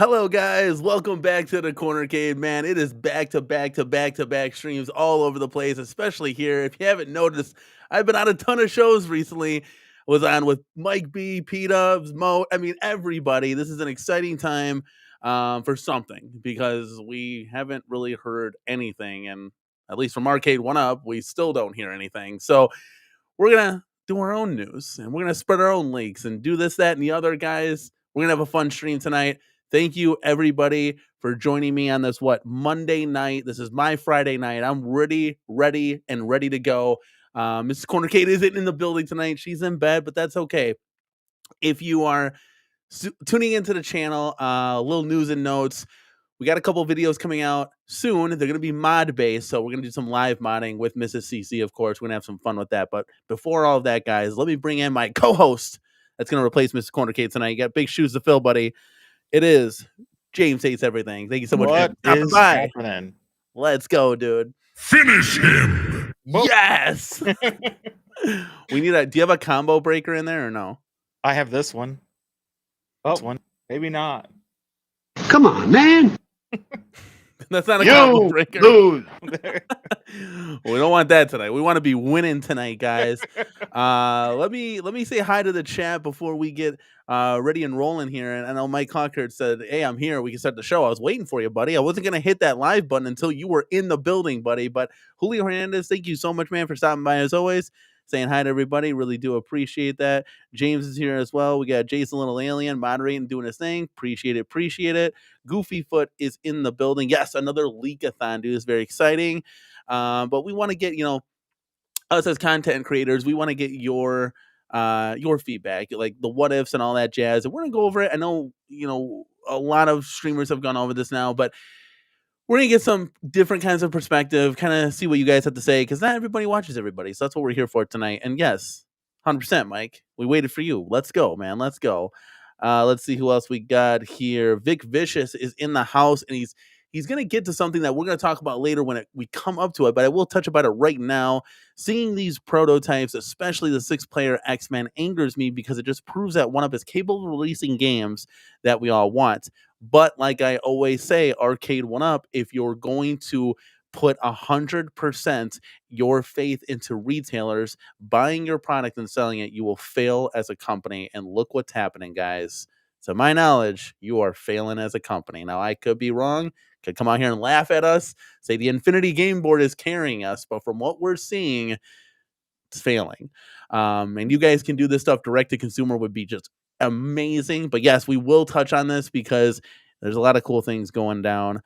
Hello, guys. Welcome back to the Corner Cave, man. It is back to back to back to back streams all over the place, especially here. If you haven't noticed, I've been on a ton of shows recently. Was on with Mike B, P Dubs, Mo. I mean, everybody. This is an exciting time for something because we haven't really heard anything, and at least from Arcade1up, we still don't hear anything. So we're gonna do our own news and we're gonna spread our own leaks and do this, that, and the other, guys. We're gonna have a fun stream tonight. Thank you, everybody, for joining me on this Monday night. This is my Friday night. I'm ready to go. Mrs. Corner Kate isn't in the building tonight. She's in bed, but that's okay. If you are tuning into the channel, little news and notes. We got a couple videos coming out soon. They're going to be mod based, so we're going to do some live modding with Mrs. CC, of course. We're going to have some fun with that. But before all of that, guys, let me bring in my co-host that's going to replace Mrs. Corner Kate tonight. You got big shoes to fill, buddy. It is James Hates Everything. Thank you so much for stopping by. Happening? Let's go, dude. Finish him. Yes. We need do you have a combo breaker in there or no? I have this one. Oh, this one. Maybe not. Come on, man. That's not a combo breaker. Lose. We don't want that tonight. We want to be winning tonight, guys. Let me say hi to the chat before we get ready and rolling here. And I know Mike Concord said, "Hey, I'm here. We can start the show." I was waiting for you, buddy. I wasn't gonna hit that live button until you were in the building, buddy. But Julio Hernandez, thank you so much, man, for stopping by as always. Saying hi to everybody. Really do appreciate that. James is here as well. We got Jason Little Alien moderating, doing his thing. Appreciate it. Goofy Foot is in the building. Yes, another leak-a-thon, dude. It's very exciting. But we want to get, us as content creators, we want to get your feedback, like the what ifs and all that jazz. And we're gonna go over it. I know, a lot of streamers have gone over this now, but we're going to get some different kinds of perspective, kind of see what you guys have to say, because not everybody watches everybody. So that's what we're here for tonight. And yes, 100%, Mike. We waited for you. Let's go, man. Let's go. Let's see who else we got here. Vic Vicious is in the house, and he's going to get to something that we're going to talk about later when we come up to it, but I will touch about it right now. Seeing these prototypes, especially the 6-player X-Men, angers me because it just proves that one-up is capable of releasing games that we all want. But like I always say, Arcade1up, if you're going to put 100% your faith into retailers buying your product and selling it, you will fail as a company. And look what's happening, guys. To my knowledge, you are failing as a company. Now, I could be wrong, could come out here and laugh at us, say the Infinity Game Board is carrying us, but from what we're seeing, it's failing. And you guys can do this stuff direct to consumer would be just amazing. But yes, we will touch on this because there's a lot of cool things going down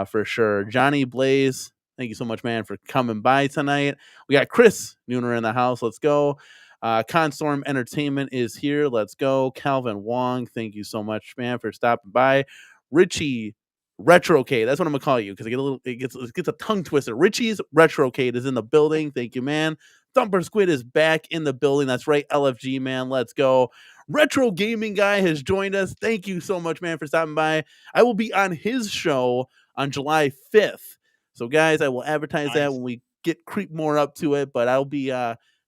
for sure. Johnny Blaze, thank you so much, man, for coming by tonight. We got Chris Nooner in the house. Let's go. Constorm Entertainment is here. Let's go. Calvin Wong, thank you so much, man, for stopping by. Richie Retrocade, that's what I'm gonna call you because it gets a tongue twister. Richie's Retrocade is in the building. Thank you, man. Thumper Squid is back in the building. That's right, LFG, man. Let's go. Retro Gaming Guy has joined us. Thank you so much, man, for stopping by. I will be on his show on July 5th. So, guys, I will advertise that when we creep more up to it. But I'll be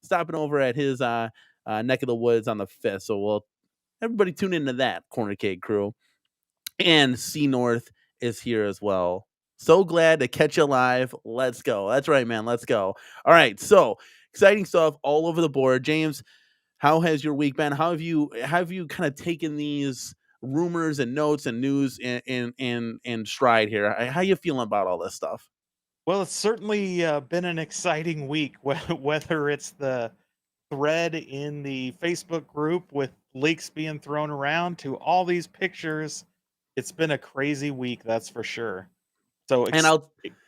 stopping over at his neck of the woods on the 5th. So, everybody tune into that, Corner Cake crew. And C North is here as well. So glad to catch you live. Let's go. That's right, man. Let's go. All right. So, exciting stuff all over the board. James, how has your week been? How have you kind of taken these rumors and notes and news in stride here? How you feeling about all this stuff? Well, it's certainly been an exciting week, whether it's the thread in the Facebook group with leaks being thrown around to all these pictures. It's been a crazy week, that's for sure. So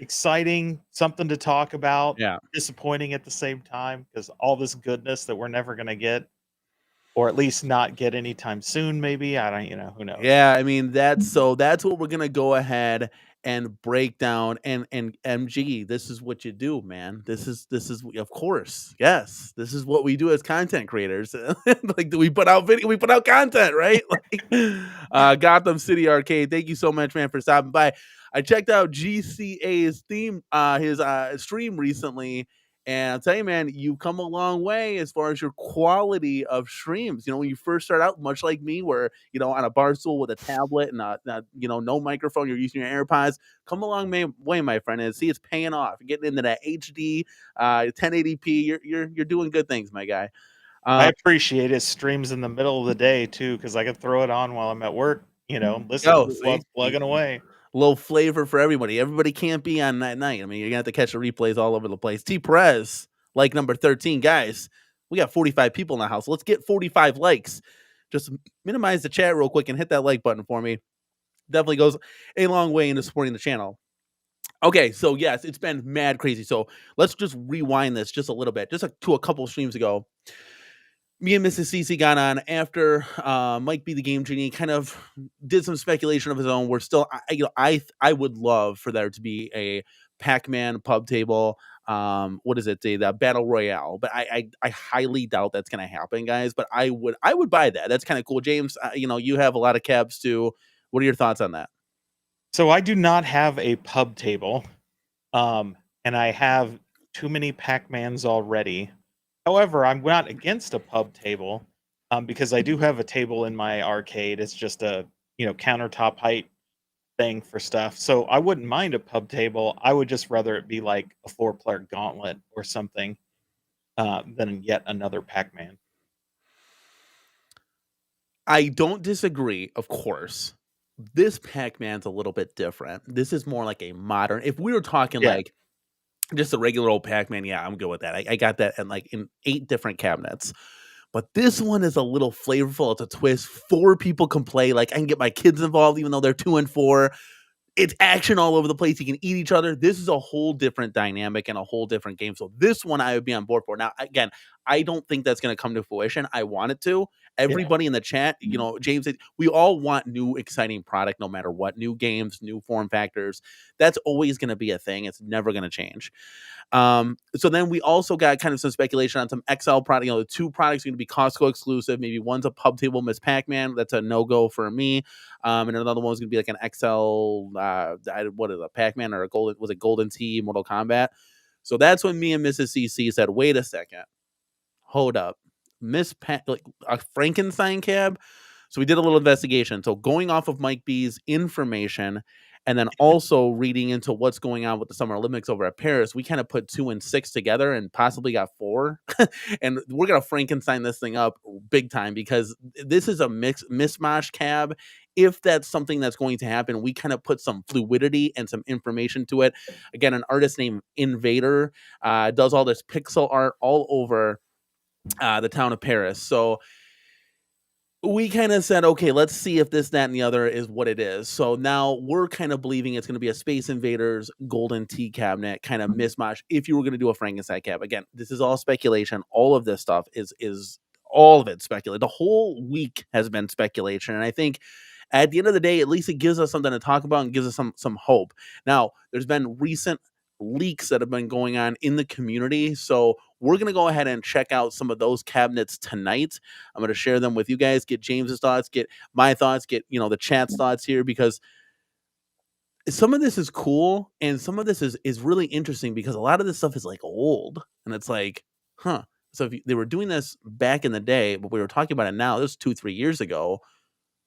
exciting, something to talk about. Yeah. Disappointing at the same time because all this goodness that we're never going to get, or at least not get anytime soon. Maybe I don't, who knows? Yeah, I mean that's what we're gonna go ahead and break down. And MG, this is what you do, man. This is of course, yes, this is what we do as content creators. Like, we put out video, we put out content, right? Like, Gotham City Arcade. Thank you so much, man, for stopping by. I checked out GCA's theme, his stream recently, And I'll tell you, man, you've come a long way as far as your quality of streams. You know, when you first start out, much like me, where, you know, on a bar stool with a tablet and, you know, no microphone, you're using your AirPods, come a long way, my friend. And see, it's paying off. You're getting into that HD, 1080p. You're doing good things, my guy. I appreciate his streams in the middle of the day too, because I can throw it on while I'm at work, listen to it while See, it's plugging away. little flavor for everybody. Everybody can't be on that night. I mean, you're gonna have to catch the replays all over the place. T Perez, like number 13, guys. We got 45 people in the house. Let's get 45 likes. Just minimize the chat real quick and hit that like button for me. Definitely goes a long way into supporting the channel. Okay, so yes, it's been mad crazy. So let's just rewind this just a little bit, just to a couple streams ago. Me and Mrs. CC got on after Mike B the Game Genie kind of did some speculation of his own. We're still, I would love for there to be a Pac-Man pub table. What is it? The Battle Royale, but I highly doubt that's gonna happen, guys. But I would buy that. That's kind of cool, James. You have a lot of cabs too. What are your thoughts on that? So I do not have a pub table, and I have too many Pac-Mans already. However, I'm not against a pub table, because I do have a table in my arcade. It's just a countertop height thing for stuff. So I wouldn't mind a pub table. I would just rather it be like a 4-player gauntlet or something, than yet another Pac-Man. I don't disagree, of course. This Pac-Man's a little bit different. This is more like a modern. If we were talking like just a regular old Pac-Man, yeah, I'm good with that. I got that in 8 different cabinets. But this one is a little flavorful. It's a twist. 4 people can play. Like, I can get my kids involved, even though they're 2 and 4. It's action all over the place. You can eat each other. This is a whole different dynamic and a whole different game. So this one I would be on board for. Now, again, I don't think that's going to come to fruition. I want it to. Everybody in the chat, James, we all want new, exciting product, no matter what. New games, new form factors. That's always going to be a thing. It's never going to change. So then we also got kind of some speculation on some XL product. The 2 products are going to be Costco exclusive. Maybe one's a pub table Miss Pac-Man. That's a no-go for me. And another one's going to be like an XL, what is it, Pac-Man or Golden Tee Mortal Kombat? So that's when me and Mrs. CC said, wait a second. Hold up. Like a Frankenstein cab? So we did a little investigation. So going off of Mike B's information and then also reading into what's going on with the Summer Olympics over at Paris, we kind of put 2 and 6 together and possibly got 4. And we're going to Frankenstein this thing up big time because this is a mismatch cab. If that's something that's going to happen, we kind of put some fluidity and some information to it. Again, an artist named Invader does all this pixel art all over the town of Paris. So we kind of said, okay, let's see if this, that, and the other is what it is. So now we're kind of believing it's going to be a Space Invaders Golden Tee cabinet kind of mismatch. If you were going to do a Frankenstein cab, again, this is all speculation. All of this stuff is all of it speculated. The whole week has been speculation, and I think at the end of the day, at least it gives us something to talk about and gives us some hope. Now, there's been recent leaks that have been going on in the community, so we're going to go ahead and check out some of those cabinets tonight. I'm going to share them with you guys, get James's thoughts, get my thoughts, get the chat's thoughts here, because some of this is cool and some of this is really interesting because a lot of this stuff is like old and it's like, huh. So if they were doing this back in the day, but we were talking about it now, this was 2-3 years ago.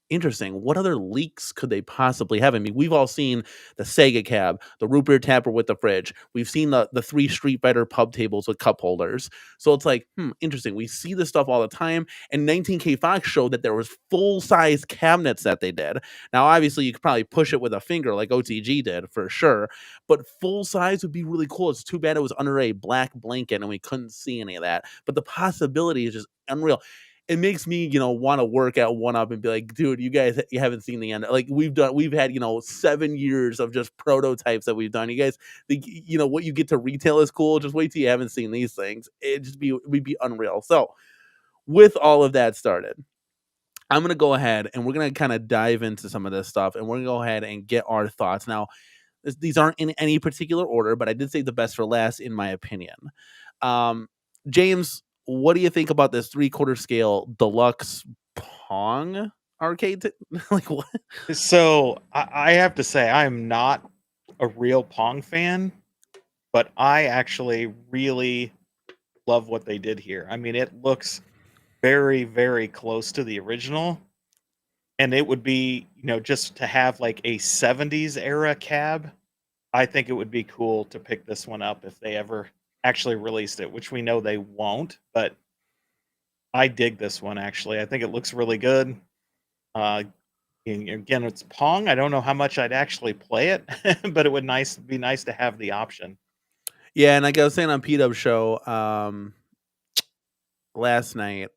Interesting. What other leaks could they possibly have? I mean, we've all seen the Sega cab, the root beer tapper with the fridge. We've seen the 3 Street Fighter pub tables with cup holders. So it's like, interesting. We see this stuff all the time. And 19K Fox showed that there was full-size cabinets that they did. Now, obviously, you could probably push it with a finger like OTG did for sure. But full-size would be really cool. It's too bad it was under a black blanket and we couldn't see any of that. But the possibility is just unreal. It makes me, want to work at 1UP and be like, dude, you haven't seen the end. Like we've had, 7 years of just prototypes that we've done. You guys think, what you get to retail is cool. Just wait till you haven't seen these things. We'd be unreal. So with all of that started, I'm going to go ahead and we're going to kind of dive into some of this stuff and we're going to go ahead and get our thoughts. Now, these aren't in any particular order, but I did say the best for last, in my opinion. James, what do you think about this 3/4 scale deluxe Pong arcade? Like what? So I have to say, I am not a real Pong fan. but I actually really love what they did here. I mean, it looks very, very close to the original. And it would be, just to have like a 70s era cab, I think it would be cool to pick this one up if they ever actually released it, which we know they won't, but I dig this one actually. I think it looks really good. Uh, and again, it's Pong. I don't know how much I'd actually play it, but it would be nice to have the option. Yeah, and like I was saying on P-Dub's show last night,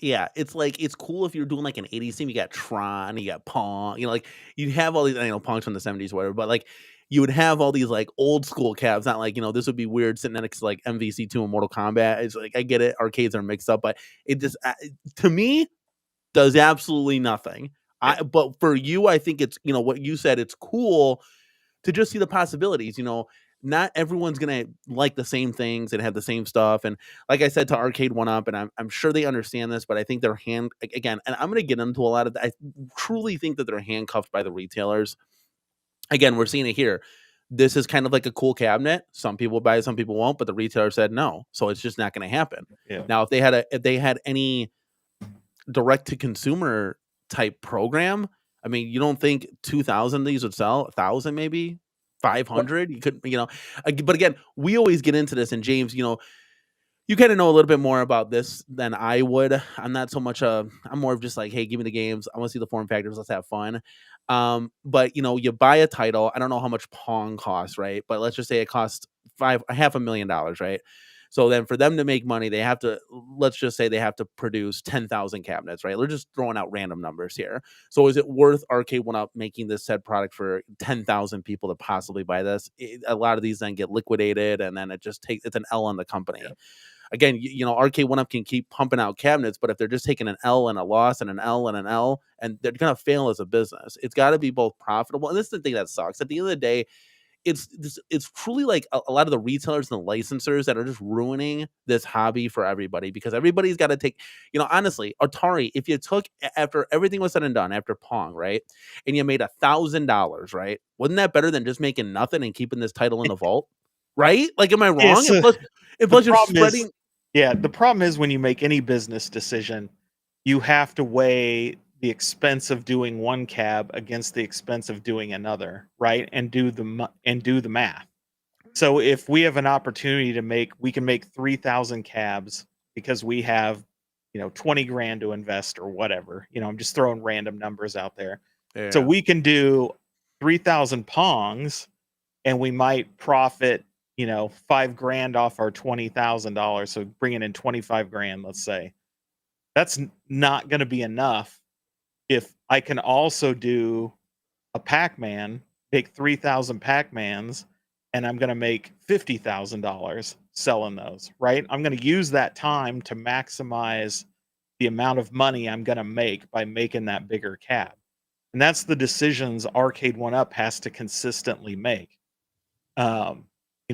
yeah, it's like it's cool if you're doing like an 80s theme. You got Tron, you got Pong, like you have all these. Pong's from the 70s, whatever, but like you would have all these like old school cabs. Not like this would be weird sitting next to like MVC2 and Mortal Kombat. It's like I get it, arcades are mixed up, but it just to me does absolutely nothing. Yeah. But for you, I think it's what you said. It's cool to just see the possibilities. Not everyone's gonna like the same things and have the same stuff. And like I said to Arcade1up, and I'm sure they understand this, but I think they're again, and I'm gonna get into a lot of that. I truly think that they're handcuffed by the retailers. Again, we're seeing it here. This is kind of like a cool cabinet. Some people buy it, some people won't, but the retailer said no, so it's just not going to happen. Yeah. Now, if they had any direct to consumer type program, I mean, you don't think 2,000 of these would sell? 1,000 maybe? 500? You could, but again, we always get into this, and James, you kind of know a little bit more about this than I would. I'm not so much I'm more of just like, hey, give me the games. I want to see the form factors. Let's have fun. But you buy a title. I don't know how much Pong costs, right? But let's just say it costs $500,000, right? So then for them to make money, they have to, let's just say they have to produce 10,000 cabinets, right? They're just throwing out random numbers here. So is it worth Arcade1up making this said product for 10,000 people to possibly buy this? A lot of these then get liquidated, and then it's an L on the company. Yeah. Again, Arcade1up can keep pumping out cabinets, but if they're just taking an L and a loss and an L and an L, and they're going to fail as a business. It's got to be both profitable. And this is the thing that sucks. At the end of the day, it's truly like a lot of the retailers and the licensors that are just ruining this hobby for everybody, because everybody's got to take, honestly, Atari, if you took, after everything was said and done, after Pong, right, and you made $1,000, right, wasn't that better than just making nothing and keeping this title in the vault? Right? Like, am I wrong? Yes, and plus you're spreading. The problem is when you make any business decision, you have to weigh the expense of doing one cab against the expense of doing another, right? And do the math. So if we have an opportunity we can make 3,000 cabs because we have, 20 grand to invest or whatever. I'm just throwing random numbers out there. Yeah. So we can do 3,000 Pongs, and we might profit, $5 grand off our $20,000. So bringing in 25 grand, let's say. That's not going to be enough. If I can also do a Pac-Man, make 3,000 Pac-Mans, and I'm going to make $50,000 selling those, right? I'm going to use that time to maximize the amount of money I'm going to make by making that bigger cab. And that's the decisions Arcade1up has to consistently make.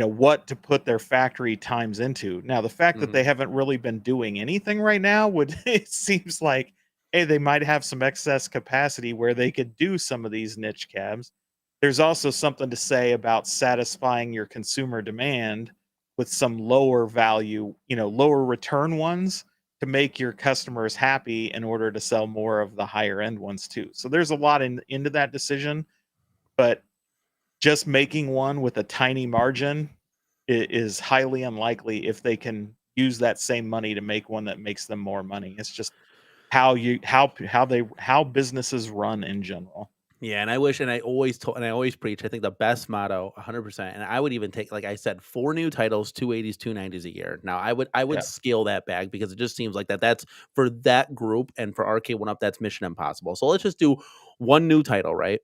What to put their factory times into. Now, the fact that they haven't really been doing anything right now it seems like, hey, they might have some excess capacity where they could do some of these niche cabs. There's also something to say about satisfying your consumer demand with some lower value, lower return ones to make your customers happy in order to sell more of the higher end ones too. So there's a lot into that decision, but just making one with a tiny margin is highly unlikely if they can use that same money to make one that makes them more money. It's just how businesses run in general. Yeah, and I wish, and I always preach, I think the best motto, 100%, and I would even take, like I said, 4 new titles, 280s, 290s a year. Now, I would scale that back, because it just seems like that's for that group, and for Arcade1up, that's mission impossible. So let's just do 1 new title, right?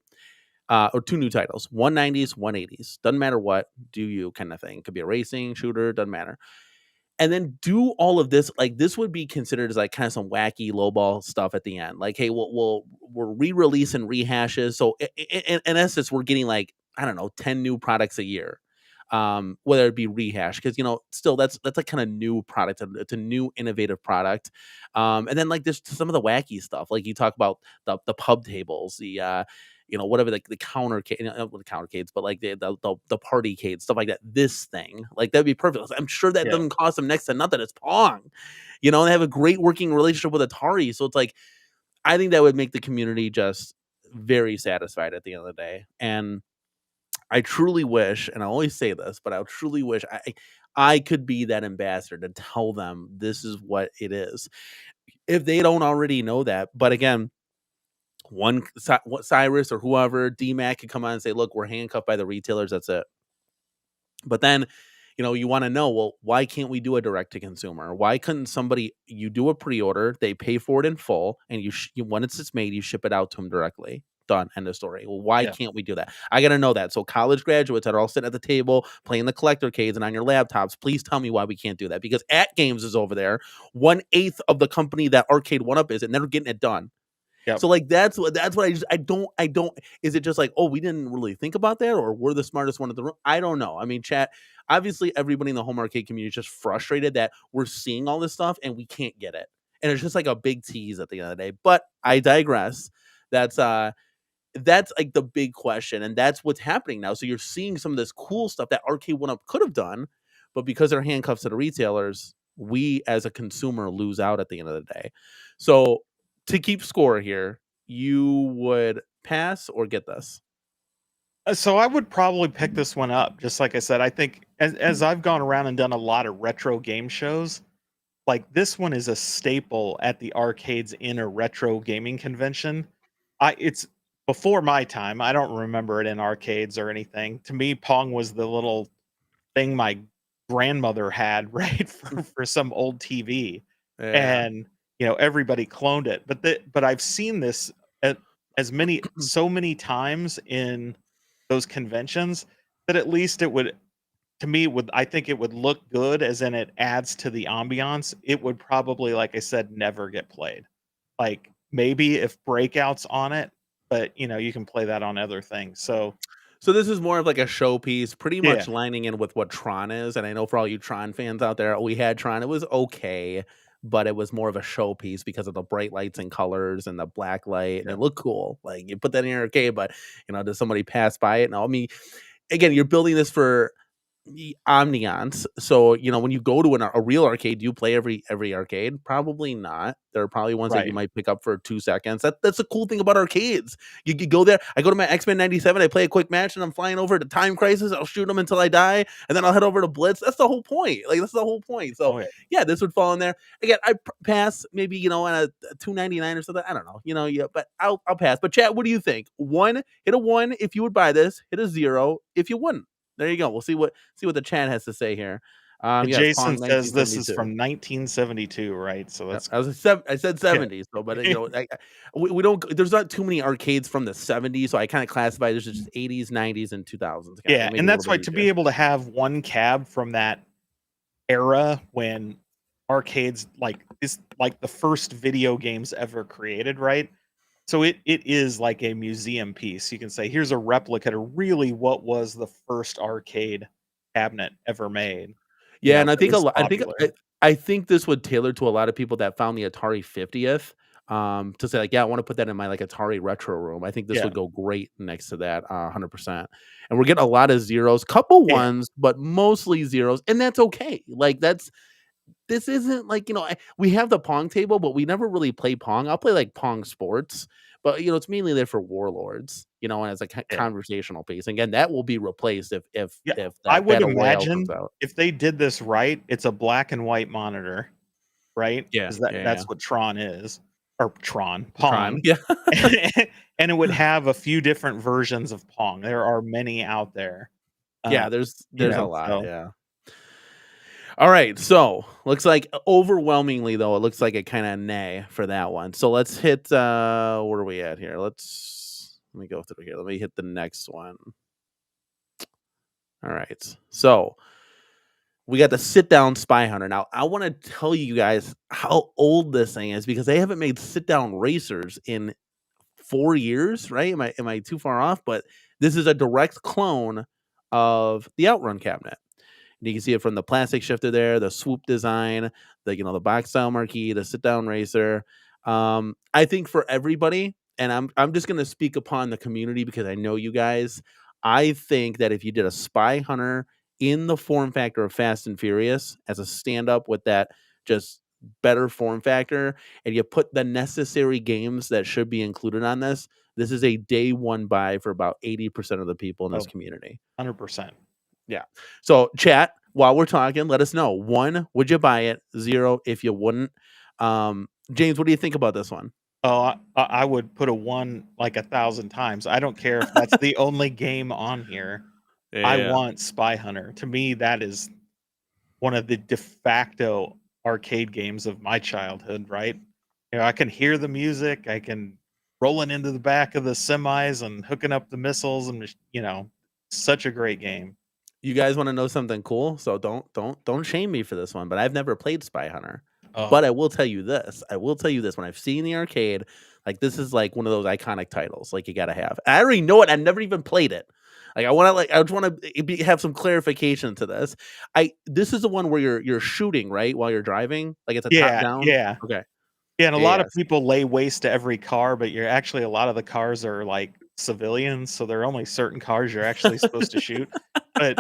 Or 2 new titles, 190s, 180s. Doesn't matter what, do you kind of thing. Could be a racing, shooter, doesn't matter. And then do all of this, like this would be considered as like kind of some wacky lowball stuff at the end. Like, hey, we're re-releasing rehashes. So in essence, we're getting like, I don't know, 10 new products a year. Whether it be rehash, because still that's a kind of new product. It's a new innovative product. And then like there's some of the wacky stuff, like you talk about the pub tables, the whatever the countercade, not the countercades, but like the partycade, stuff like that. This thing, like that'd be perfect. I'm sure that Yeah. doesn't cost them next to nothing. It's Pong, they have a great working relationship with Atari, so it's like I think that would make the community just very satisfied at the end of the day. And I truly wish, and I always say this, but I truly wish I could be that ambassador to tell them this is what it is, if they don't already know that. But again, Cyrus or whoever, DMAC could come on and say, look, we're handcuffed by the retailers. That's it. But then, you want to know, well, why can't we do a direct to consumer? Why couldn't you do a pre-order, they pay for it in full, and once it's made, you ship it out to them directly. Done. End of story. Well, why can't we do that? I got to know that. So college graduates that are all sitting at the table playing the collector cades and on your laptops, please tell me why we can't do that. Because At Games is over there, 1/8 of the company that Arcade1up is, and they're getting it done. Yep. So like that's what I don't is it just like, oh, we didn't really think about that, or we're the smartest one in the room? I don't know. I mean, chat, obviously everybody in the home arcade community is just frustrated that we're seeing all this stuff and we can't get it. And it's just like a big tease at the end of the day. But I digress. That's like the big question, and that's what's happening now. So you're seeing some of this cool stuff that Arcade1up could have done, but because they're handcuffs to the retailers, we as a consumer lose out at the end of the day. So to keep score here, you would pass or get this? So I would probably pick this one up. Just like I said, I think as I've gone around and done a lot of retro game shows, like this one is a staple at the arcades in a retro gaming convention. It's before my time. I don't remember it in arcades or anything. To me, Pong was the little thing my grandmother had, right, for some old TV. Yeah. And everybody cloned it. But I've seen this at so many times in those conventions that at least it would, to me, I think it would look good, as in it adds to the ambiance. It would probably, like I said, never get played. Like maybe if breakouts on it, but you can play that on other things. So this is more of like a showpiece, pretty yeah, much lining in with what Tron is. And I know for all you Tron fans out there, we had Tron. It was okay, but it was more of a showpiece because of the bright lights and colors and the black light, and yeah. it looked cool. Like you put that in your arcade, but does somebody pass by it? No, I mean, again, you're building this for the ambiance. So when you go to a real arcade, do you play every arcade? Probably not. There are probably ones that you Right. might pick up for 2 seconds. That's the cool thing about arcades. You go there. I go to my X-Men 97. I play a quick match, and I'm flying over to Time Crisis. I'll shoot them until I die, and then I'll head over to Blitz. That's the whole point. Like that's the whole point. So Oh yeah. yeah, this would fall in there. Again, I pass maybe on a $2.99 or something. I don't know. Yeah, but I'll pass. But chat, what do you think? Hit a 1 if you would buy this. Hit a 0 if you wouldn't. There you go. We'll see what the chat has to say here. And Yes, Jason Pong says this is 1972. from 1972, right? So that's I said 70s, so but we don't. There's not too many arcades from the 70s, so I kind of classify this as just 80s, 90s, and 2000s. yeah, and that's why to be able to have one cab from that era when arcades is like the first video games ever created, right? So it is like a museum piece. You can say here's a replica to really what was the first arcade cabinet ever made. Yeah, and I that think a was lot. popular. I think this would tailor to a lot of people that found the Atari 50th. To say like, yeah, I want to put that in my like Atari retro room. I think this Yeah. would go great next to that, 100%. And we're getting a lot of zeros, couple Yeah. ones, but mostly zeros, and that's okay. Like this isn't like we have the Pong table, but we never really play Pong. I'll play like Pong Sports, but it's mainly there for Warlords, and as a conversational piece. Again, that will be replaced if I that would Battle Royale imagine comes out. if they did this right, it's a black and white monitor, right? Yeah, 'Cause yeah. that's what Tron is. Or Pong. Yeah. And it would have a few different versions of Pong. There are many out there. Yeah, there's a lot. so Yeah. All right, so looks like overwhelmingly though, it looks like a kind of nay for that one. So let's hit where are we at here? Let me go through here. Let me hit the next one. All right. So we got the sit down Spy Hunter. Now I want to tell you guys how old this thing is because they haven't made sit down racers in 4 years, right? Am I too far off? But this is a direct clone of the Outrun cabinet. And you can see it from the plastic shifter there, the swoop design, the box style marquee, the sit down racer. I think for everybody, and I'm just gonna speak upon the community because I know you guys. I think that if you did a Spy Hunter in the form factor of Fast and Furious as a stand up with that just better form factor, and you put the necessary games that should be included on this, this is a day one buy for about 80% of the people in this Oh, community. 100%. Yeah. So chat, while we're talking, let us know. 1, would you buy it? 0, if you wouldn't. James, what do you think about this one? Oh, I would put a 1 like 1,000 times. I don't care if that's the only game on here. I Yeah. want Spy Hunter. To me, that is one of the de facto arcade games of my childhood, right? You know, I can hear the music, I can rolling into the back of the semis and hooking up the missiles and you know, such a great game. You guys want to know something cool? So don't shame me for this one, but I've never played Spy Hunter. Oh, But I will tell you this. I will tell you this. When I've seen the arcade, like this is like one of those iconic titles. Like you gotta have. I already know it. I've never even played it. Like I just want to have some clarification to this. This is the one where you're shooting right while you're driving. Like it's a top yeah, down. yeah. Okay. Yeah, and a Yeah. lot Yeah. of people lay waste to every car, but you're actually a lot of the cars are like civilians, so there are only certain cars you're actually supposed to shoot. But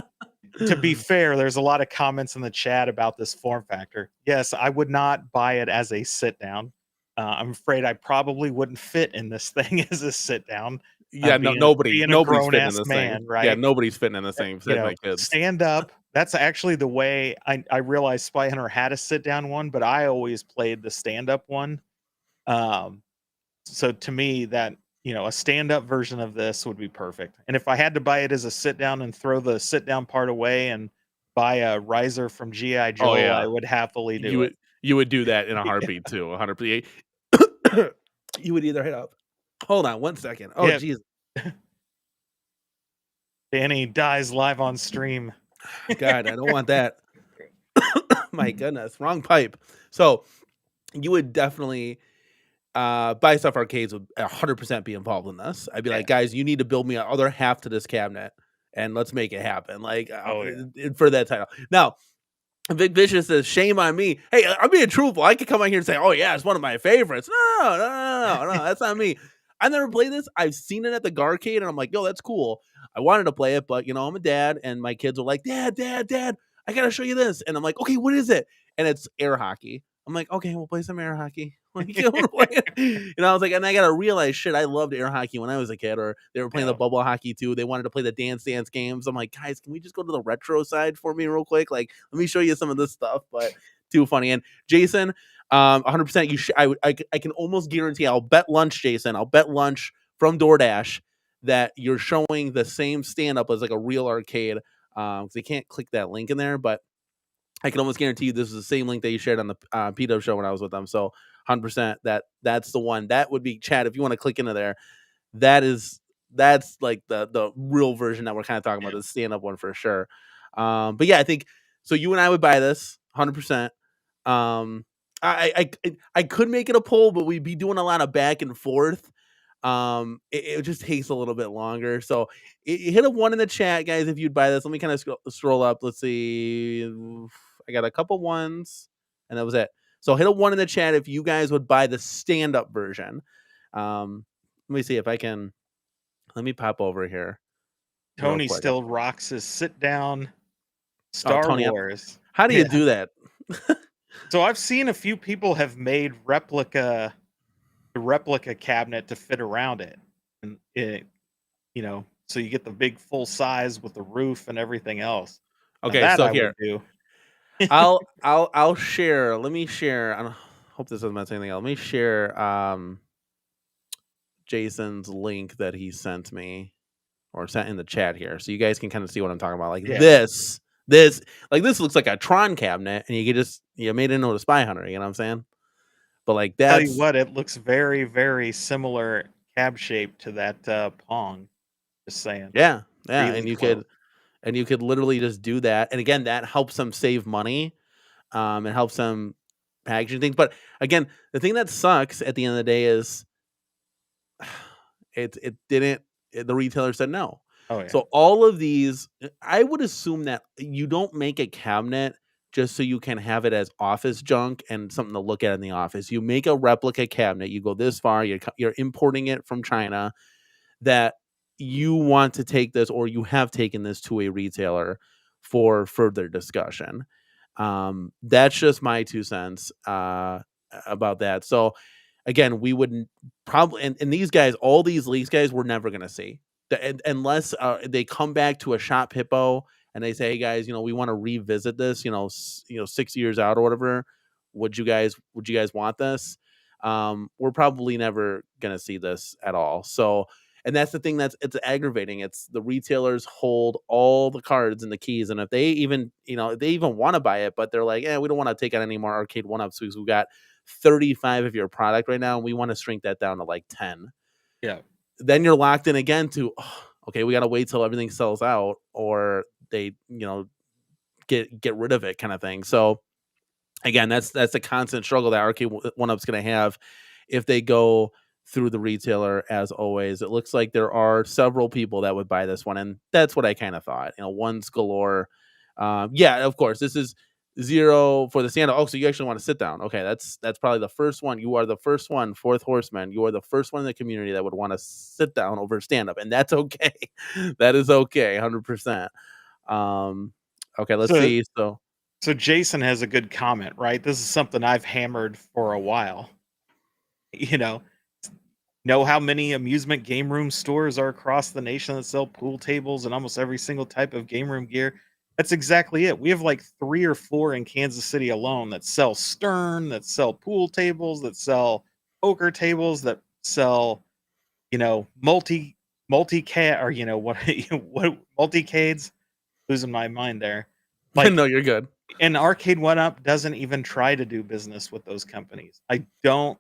to be fair, there's a lot of comments in the chat about this form factor. Yes, I would not buy it as a sit down. I'm afraid I probably wouldn't fit in this thing as a sit down. Yeah. No. Being a Nobody's grown fitting in ass this thing. man, Yeah. right? Nobody's fitting in this thing You besides know, my kids. stand up. That's actually the way I realized Spy Hunter had a sit down one, but I always played the stand up one. Um, so to me, that you know, a stand up version of this would be perfect. And if I had to buy it as a sit down and throw the sit down part away and buy a riser from GI Oh Joe, I yeah. would happily do You it. would do that in a heartbeat too. 100%. You would either hit up. Hold on 1 second. Oh Yeah, geez. Danny dies live on stream. God, I don't want that. My goodness, wrong pipe. So you would definitely buy stuff arcades would 100% be involved in this. I'd be Yeah. like, guys, you need to build me another half to this cabinet and let's make it happen. Like Oh, yeah. for that title. Now, Vic Vicious says, shame on me. Hey, I'm being truthful. I could come on here and say, oh, yeah, it's one of my favorites. No, that's not me. I never played this. I've seen it at the Garcade, and I'm like, yo, that's cool. I wanted to play it, but, you know, I'm a dad, and my kids are like, Dad, I got to show you this. And I'm like, okay, what is it? And it's air hockey. I'm like, okay, we'll play some air hockey. Like, you know, I was like, and I got to realize, shit, I loved air hockey when I was a kid, or they were playing the Yeah. bubble hockey too. They wanted to play the Dance Dance games. I'm like, guys, can we just go to the retro side for me real quick? Like, let me show you some of this stuff, but too funny. And Jason, 100%, I can almost guarantee, I'll bet lunch, Jason, I'll bet lunch from DoorDash that you're showing the same stand-up as like a real arcade. Because they can't click that link in there, but I can almost guarantee you this is the same link that you shared on the P-Dub show when I was with them. So 100% that's the one. That would be, chat, if you want to click into there, that's like the real version that we're kind of talking about, the stand-up one for sure. But yeah, I think so. You and I would buy this 100%. I could make it a poll, but we'd be doing a lot of back and forth. It just takes a little bit longer. So hit a 1 in the chat, guys, if you'd buy this. Let me kind of scroll up. Let's see. I got a couple ones, and that was it. So hit a 1 in the chat if you guys would buy the stand-up version. Let me see if I can. Let me pop over here. Tony still rocks his sit down Star Tony, Wars. how do you do that? So I've seen a few people have made the replica cabinet to fit around it, and it, you know, so you get the big full size with the roof and everything else. Now Okay, that so I here would do. I'll share. Let me share. I don't hope this doesn't mess anything else. Let me share Jason's link that he sent me or sent in the chat here, so you guys can kind of see what I'm talking about. Like Yeah. this looks like a Tron cabinet, and you made it into a Spy Hunter. You know what I'm saying? But like Tell you that's what, it looks very, very similar cab shape to that Pong. Just saying. yeah, Really and you close. could literally just do that, and again, that helps them save money. It helps them packaging things, but again, the thing that sucks at the end of the day is the retailer said no. Oh yeah. So all of these, I would assume that you don't make a cabinet just so you can have it as office junk and something to look at in the office. You make a replica cabinet, you go this far, you're importing it from China, that you want to take this, or you have taken this to a retailer for further discussion. That's just my 2 cents about that. So again, we wouldn't probably, and these guys, all these leaks guys, we're never going to see unless they come back to a Shop Hippo and they say, hey guys, we want to revisit this, 6 years out or whatever. Would you guys want this? We're probably never going to see this at all. So, and that's the thing it's aggravating. It's the retailers hold all the cards and the keys. And if they even, if they even want to buy it, but they're like, we don't want to take out any more Arcade1ups because we've got 35 of your product right now, and we want to shrink that down to like 10. Yeah. Then you're locked in again to, okay, we got to wait till everything sells out, or they, get rid of it, kind of thing. So again, that's a constant struggle that Arcade1up's going to have if they go through the retailer. As always, it looks like there are several people that would buy this one, and that's what I kind of thought. Ones galore. Yeah, of course, this is 0 for the stand up. Oh, so you actually want to sit down? Okay, that's probably the first one. You are the first one, Fourth Horseman. You are the first one in the community that would want to sit down over stand up, and that's okay. That is okay, 100%. Okay, let's see. So Jason has a good comment, right? This is something I've hammered for a while. Know how many amusement game room stores are across the nation that sell pool tables and almost every single type of game room gear? That's exactly it. We have like 3 or 4 in Kansas City alone that sell Stern, that sell pool tables, that sell poker tables, that sell, multi-cat, or what multicades. Losing my mind there. No, you're good. And Arcade1up doesn't even try to do business with those companies. I don't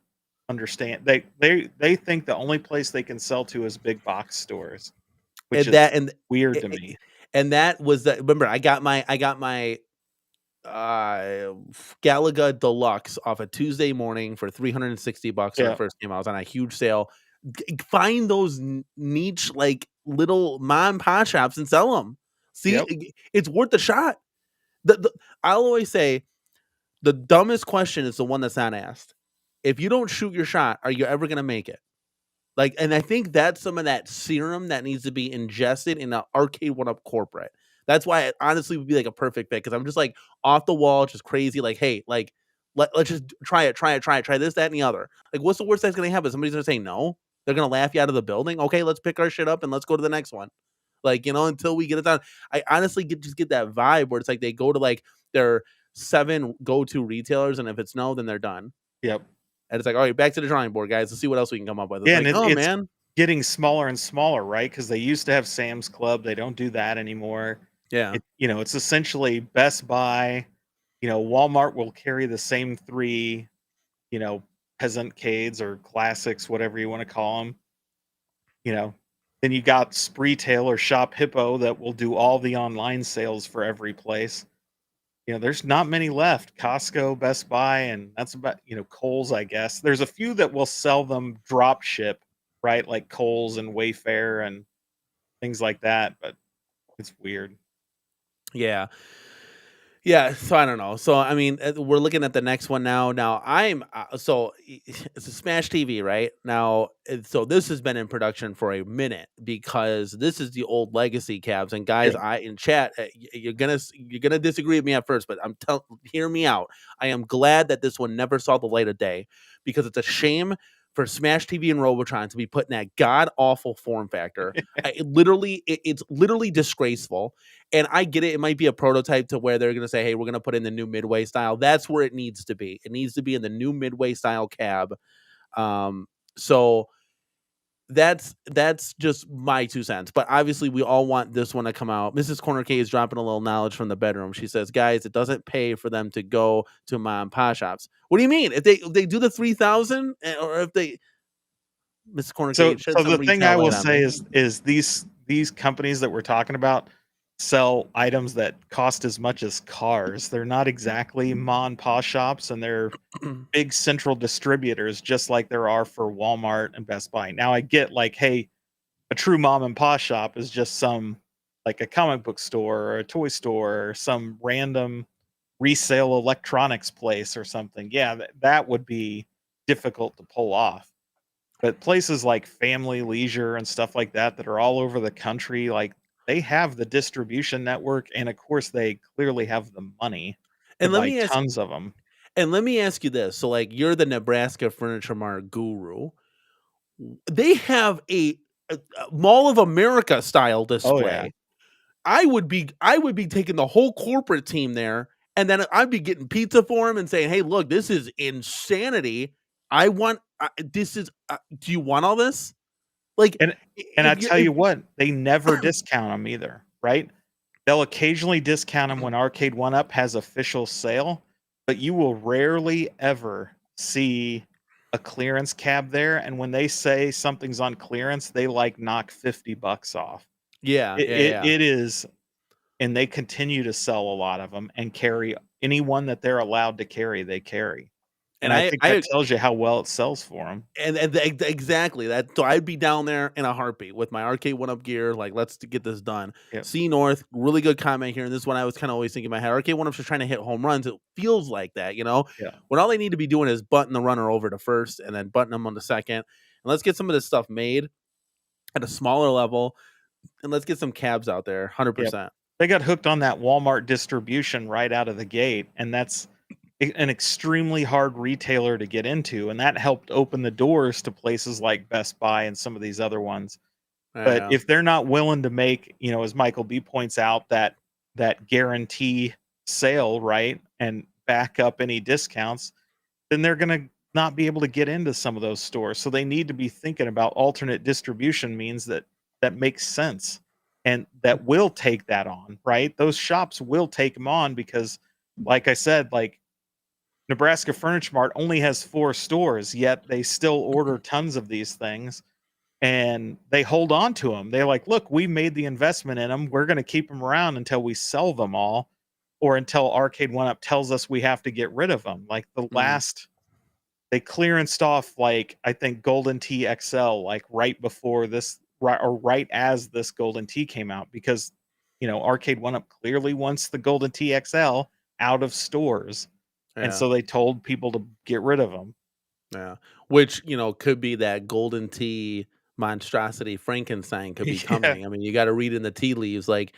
understand. They think the only place they can sell to is big box stores, which is weird to me. And that was that. Remember, I got my Galaga Deluxe off a Tuesday morning for $360 when it first came out. I was on a huge sale. Find those niche, like little mom and pop shops and sell them. See, it's worth a shot. I'll always say the dumbest question is the one that's not asked. If you don't shoot your shot, are you ever going to make it? And I think that's some of that serum that needs to be ingested in an Arcade1up corporate. That's why it honestly would be like a perfect fit, because I'm just like off the wall, just crazy. Like, hey, let's just try this, that, and the other. Like, what's the worst that's going to happen? Somebody's going to say no. They're going to laugh you out of the building. Okay, let's pick our shit up and let's go to the next one. Until we get it done. I honestly just get that vibe where it's like they go to like their 7 go-to retailers, and if it's no, then they're done. Yep. And it's like, all right, back to the drawing board, guys. Let's see what else we can come up with. It's it's getting smaller and smaller, right? Because they used to have Sam's Club. They don't do that anymore. Yeah. It's essentially Best Buy. Walmart will carry the same 3, peasant-cades or classics, whatever you want to call them. Then you got Spreetail or Shop Hippo that will do all the online sales for every place. There's not many left. Costco, Best Buy, and that's about, Kohl's, I guess. There's a few that will sell them drop ship, right? Like Kohl's and Wayfair and things like that, but it's weird. Yeah. Yeah, so I don't know. So I mean, we're looking at the next one now. Now I'm so it's a Smash TV right now. So this has been in production for a minute, because this is the old legacy cabs. And guys, I in chat, you're gonna disagree with me at first, but hear me out. I am glad that this one never saw the light of day, because it's a shame for Smash TV and Robotron to be put in that god awful form factor. It's literally disgraceful. And I get it. It might be a prototype to where they're going to say, hey, we're going to put in the new Midway style. That's where it needs to be. It needs to be in the new Midway style cab. So that's just my 2 cents. But obviously, we all want this one to come out. Mrs. Corner K is dropping a little knowledge from the bedroom. She says, guys, it doesn't pay for them to go to mom and pop shops. What do you mean? If they do the 3,000, or if they... Mrs. Corner K... So the thing I will say is these companies that we're talking about sell items that cost as much as cars. They're not exactly mom and pop shops, and they're big central distributors, just like there are for Walmart and Best Buy. Now I get like, hey, a true mom and pop shop is just some, like a comic book store or a toy store or some random, resale electronics place or something. Yeah, that would be difficult to pull off. But places like Family Leisure and stuff like that are all over the country, like, they have the distribution network, and, of course, they clearly have the money to And let buy me ask tons of them. and let me ask you this. So, like, you're the Nebraska Furniture Mart guru. They have a Mall of America style Oh, yeah. display. I would be taking the whole corporate team there, and then I'd be getting pizza for them and saying, "Hey, look, this is insanity. I want this is do you want all this?" Like And I if you're tell if you what, they never discount them either, right? They'll occasionally discount them when Arcade1up has official sale, but you will rarely ever see a clearance cab there, and when they say something's on clearance, they, like, knock $50 off. yeah, It yeah, it yeah. it is, and they continue to sell a lot of them and carry any one that they're allowed to carry, they carry, and And I I think that I tells you how well it sells for them. exactly that. So I'd be down there in a heartbeat with my Arcade1up gear. Like, let's get this done. Yep, C North, really good comment here. And this one I was kind of always thinking in my head. Arcade1up's just trying to hit home runs. It feels like that, yeah, when all they need to be doing is button the runner over to first and then button them on the second. And let's get some of this stuff made at a smaller level. And let's get some cabs out there. yep. 100%. They got hooked on that Walmart distribution right out of the gate, and that's an extremely hard retailer to get into, and that helped open the doors to places like Best Buy and some of these other ones. But Yeah. if they're not willing to make, as Michael B points out, that guarantee sale, right, and back up any discounts, then they're going to not be able to get into some of those stores. So they need to be thinking about alternate distribution means that makes sense and that will take that on, right? Those shops will take them on because, like I said, like Nebraska Furniture Mart only has 4 stores, yet they still order tons of these things and they hold on to them. They're like, "Look, we made the investment in them. We're going to keep them around until we sell them all, or until Arcade1up tells us we have to get rid of them." Like the Mm, last, they clearanced off like I think Golden Tee XL like right before this, right or right as this Golden Tee came out because Arcade1up clearly wants the Golden Tee XL out of stores, and yeah. so they told people to get rid of them. Yeah. Which, could be that golden tea monstrosity Frankenstein could be Yeah, coming. I mean, you got to read in the tea leaves. Like,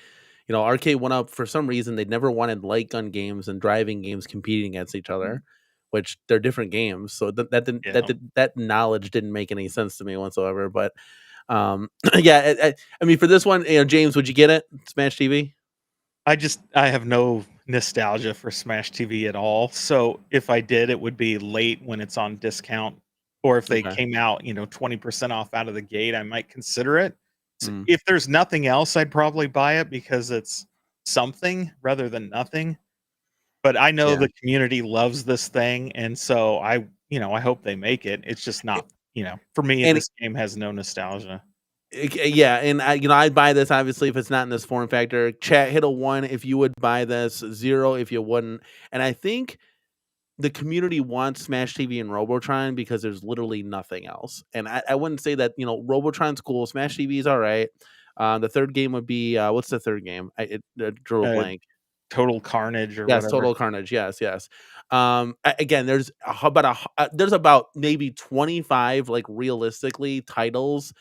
Arcade1up for some reason they never wanted light gun games and driving games competing against each other, which they're different games. So yeah. that knowledge didn't make any sense to me whatsoever. But yeah, I mean, for this one, James, would you get it? Smash TV? I have no nostalgia for Smash TV at all. So if I did, it would be late when it's on discount, or if they Okay. came out, 20% off out of the gate, I might consider it. Mm, If there's nothing else, I'd probably buy it because it's something rather than nothing. But I know yeah. the community loves this thing, and so I hope they make it. It's just not, for me, And this game has no nostalgia. Yeah, and I'd buy this obviously if it's not in this form factor. Chat, hit a 1 if you would buy this, 0 if you wouldn't. And I think the community wants Smash TV and Robotron because there's literally nothing else. And I wouldn't say that, Robotron's cool, Smash TV is all right. The third game would be what's the third game? I drew a Uh, blank. Total Carnage or Yes, whatever. Total Carnage. Yes, yes. Again, there's about maybe 25 like realistically titles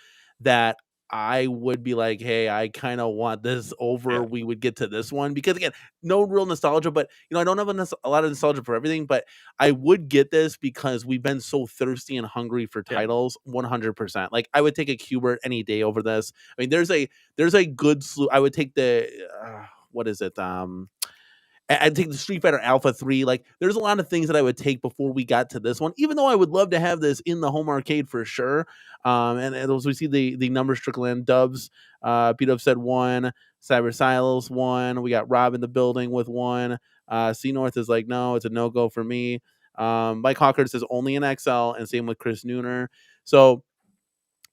that I would be like, hey, I kind of want this over. Yeah, We would get to this one because again, no real nostalgia, but I don't have a lot of nostalgia for everything, but I would get this because we've been so thirsty and hungry for yeah. titles. 100%. Like I would take a Cubert any day over this. I mean, there's a good slew. I would take the what is it? I'd take the Street Fighter Alpha 3. Like, there's a lot of things that I would take before we got to this one, even though I would love to have this in the home arcade for sure. And as we see the numbers trickle in, Dubs, P-Dub said 1, Cyber Silos 1. We got Rob in the building with 1. C North is like, no, it's a no go for me. Mike Hawker says only in XL, and same with Chris Nooner. So,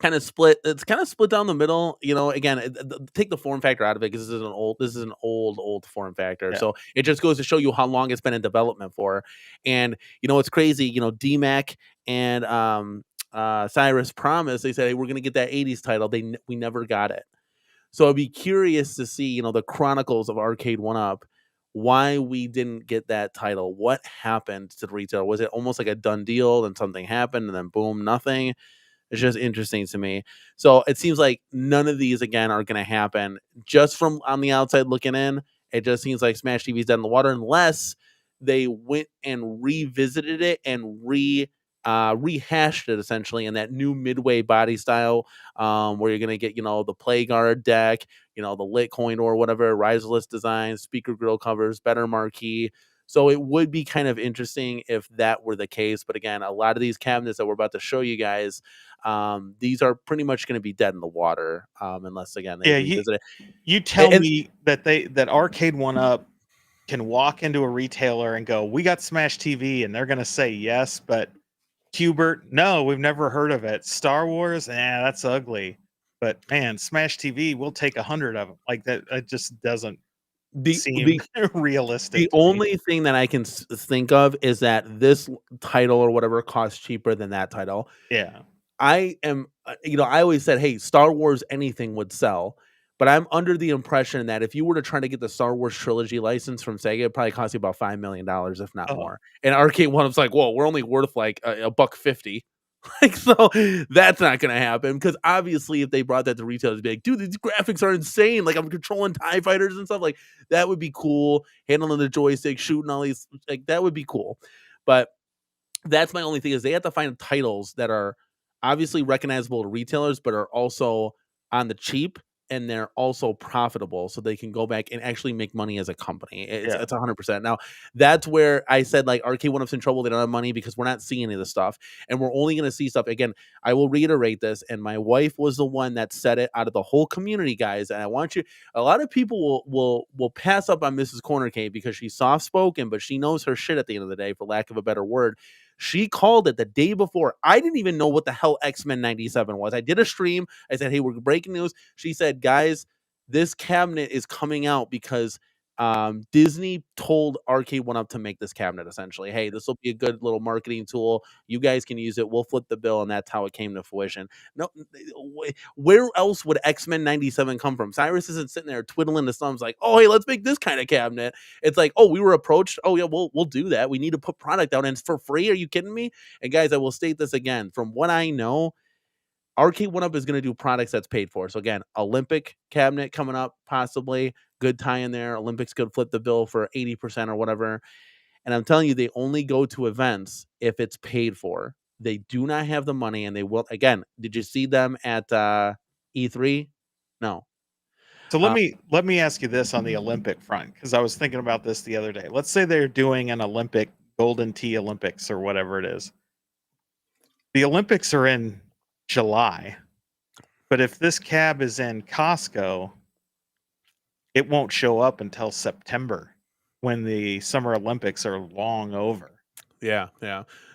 kind of split. It's kind of split down the middle. Again, take the form factor out of it because this is an old form factor. Yeah. So it just goes to show you how long it's been in development for. And it's crazy. DMAC and Cyrus promised. They said, hey, we're gonna get that '80s title. We never got it. So I'd be curious to see the chronicles of Arcade1up. why we didn't get that title. What happened to the retailer? Was it almost like a done deal, then something happened, and then boom, nothing? It's just interesting to me. So it seems like none of these again are going to happen. Just from on the outside looking in, it just seems like Smash TV is dead in the water unless they went and revisited it and rehashed it essentially in that new midway body style, where you're gonna get the play guard deck, the lit coin or whatever, riserless design, speaker grill covers, better marquee. So it would be kind of interesting if that were the case. But again, a lot of these cabinets that we're about to show you guys, these are pretty much going to be dead in the water, unless again they Yeah, revisit it. you tell And me that Arcade1up can walk into a retailer and go, "We got Smash TV," and they're going to say yes, but Hubert, no, we've never heard of it. Star Wars, that's ugly. But man, Smash TV, we'll take 100 of them. Like that, it just doesn't the seem the realistic to me. only thing that I can think of is that this title or whatever costs cheaper than that title. Yeah. I am, I always said, hey, Star Wars anything would sell, but I'm under the impression that if you were to try to get the Star Wars trilogy license from Sega, it'd probably cost you about $5 million, if not Oh. more. And Arcade1up's like, whoa, we're only worth like a $150. Like, so that's not going to happen because obviously if they brought that to retailers, be like, dude, these graphics are insane. Like I'm controlling TIE fighters and stuff. Like that would be cool. Handling the joystick, shooting all these, like that would be cool. But that's my only thing is they have to find titles that are obviously recognizable to retailers, but are also on the cheap and they're also profitable so they can go back and actually make money as a company. It's 100%. Now, that's where I said like Arcade1up's in trouble. They don't have money because we're not seeing any of the stuff. And we're only going to see stuff. Again, I will reiterate this. And my wife was the one that said it out of the whole community, guys. And I want you, a lot of people will pass up on Mrs. Corner Cave because she's soft spoken, but she knows her shit at the end of the day, for lack of a better word. She called it the day before. I didn't even know what the hell X-Men 97 was. I did a stream. I said, hey, we're breaking news. She said, guys, this cabinet is coming out because Disney told Arcade1up to make this cabinet essentially. Hey, this will be a good little marketing tool. You guys can use it. We'll flip the bill. And that's how it came to fruition. No, where else would X-Men 97 come from? Cyrus isn't sitting there twiddling his thumbs like, oh, hey, let's make this kind of cabinet. It's like, oh, we were approached. Oh, yeah, we'll do that. We need to put product out and it's for free. Are you kidding me? And guys, I will state this again. From what I know, Arcade1up is going to do products that's paid for. So again, Olympic cabinet coming up, possibly. Good tie in there. Olympics could flip the bill for 80% or whatever. And I'm telling you, they only go to events if it's paid for. They do not have the money, and they will. Again, did you see them at E3? No. So let me ask you this on the Olympic front, because I was thinking about this the other day. Let's say they're doing an Olympic Golden Tee Olympics or whatever it is. The Olympics are in July, but if this cab is in Costco, it won't show up until September when the Summer Olympics are long over. Yeah.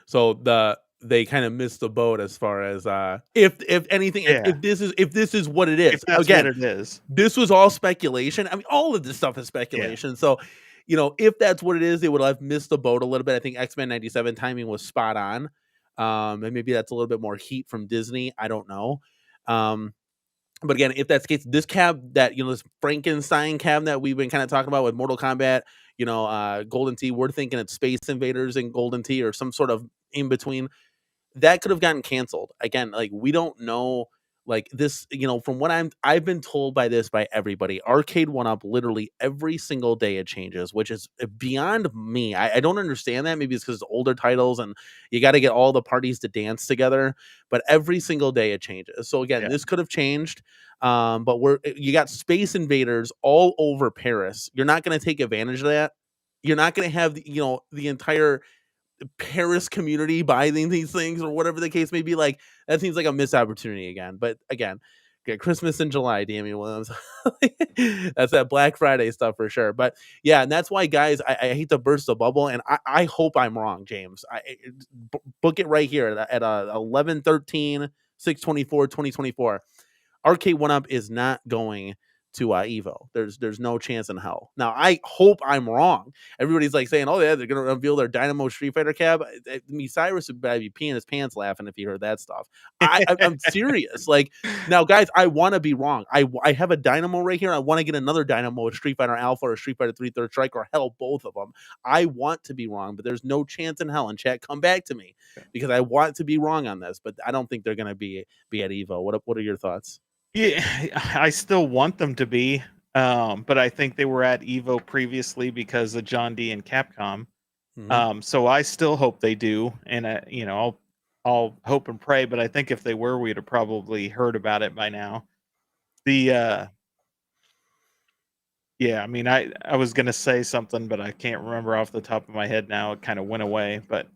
So they kind of missed the boat as far as if anything, if this is what it is. If that's again, what it is. This was all speculation. I mean, all of this stuff is speculation. Yeah. So, if that's what it is, they would have missed the boat a little bit. I think X-Men 97 timing was spot on. And maybe that's a little bit more heat from Disney. I don't know. But again, if that's the case, this cab that, this Frankenstein cab that we've been kind of talking about with Mortal Kombat, Golden Tee, we're thinking it's Space Invaders and Golden Tee or some sort of in between. That could have gotten canceled. Again, like we don't know, like this, from what I've been told by everybody, Arcade1up literally every single day it changes, which is beyond me. I don't understand that. Maybe it's because it's older titles and you got to get all the parties to dance together, but every single day it changes. So again, this could have changed. But you got Space Invaders all over Paris. You're not going to take advantage of that. You're not going to have the entire Paris community buying these things or whatever the case may be. Like that seems like a missed opportunity again. But again, get Christmas in July, Damian Williams. That's that Black Friday stuff for sure. But yeah, and that's why, guys, I hate to burst the bubble, and I hope I'm wrong, James. Book it right here at 11/13/6/24/2024. Arcade1up is not going to Evo. There's no chance in hell. Now I hope I'm wrong. Everybody's like saying, "Oh yeah, they're gonna reveal their Dynamo Street Fighter cab." Cyrus would probably be peeing his pants laughing if he heard that stuff. I'm serious. Like now, guys, I want to be wrong. I have a Dynamo right here. I want to get another Dynamo, a Street Fighter Alpha or a Street Fighter 3 Third Strike, or hell, both of them. I want to be wrong, but there's no chance in hell. And chat, come back to me because I want to be wrong on this, but I don't think they're gonna be at Evo. What are your thoughts? Yeah, I still want them to be, but I think they were at Evo previously because of John D and Capcom. So I still hope they do, and I'll hope and pray. But I think if they were, we'd have probably heard about it by now. Yeah, I mean, I was gonna say something, but I can't remember off the top of my head now. It kind of went away, but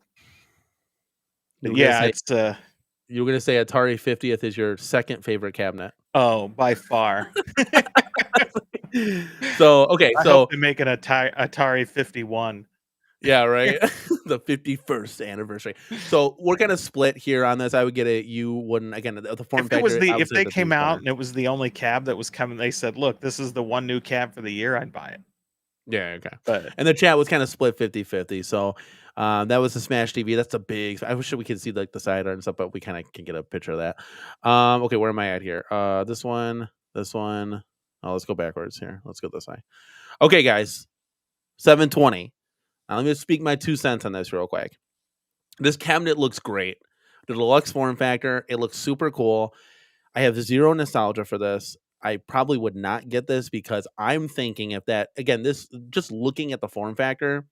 yeah, it's you were gonna say Atari 50th is your second favorite cabinet. Oh, by far. So okay, I so hope they make an Atari 51. Yeah, right. The 51st anniversary. So we're kind of split here on this. I would get it. You wouldn't. Again, the form factor. If they came out and it was the only cab that was coming, they said, "Look, this is the one new cab for the year," I'd buy it. Yeah, okay. But and the chat was kind of split 50-50. So that was the Smash TV. That's a big. I wish we could see like the side art and stuff, but we kind of can get a picture of that. Okay, where am I at here? This one. Oh, let's go backwards here. Let's go this way. Okay, guys. 720. Now, let me speak my 2 cents on this real quick. This cabinet looks great. The deluxe form factor, it looks super cool. I have zero nostalgia for this. I probably would not get this because I'm thinking if that, again, this, just looking at the form factor,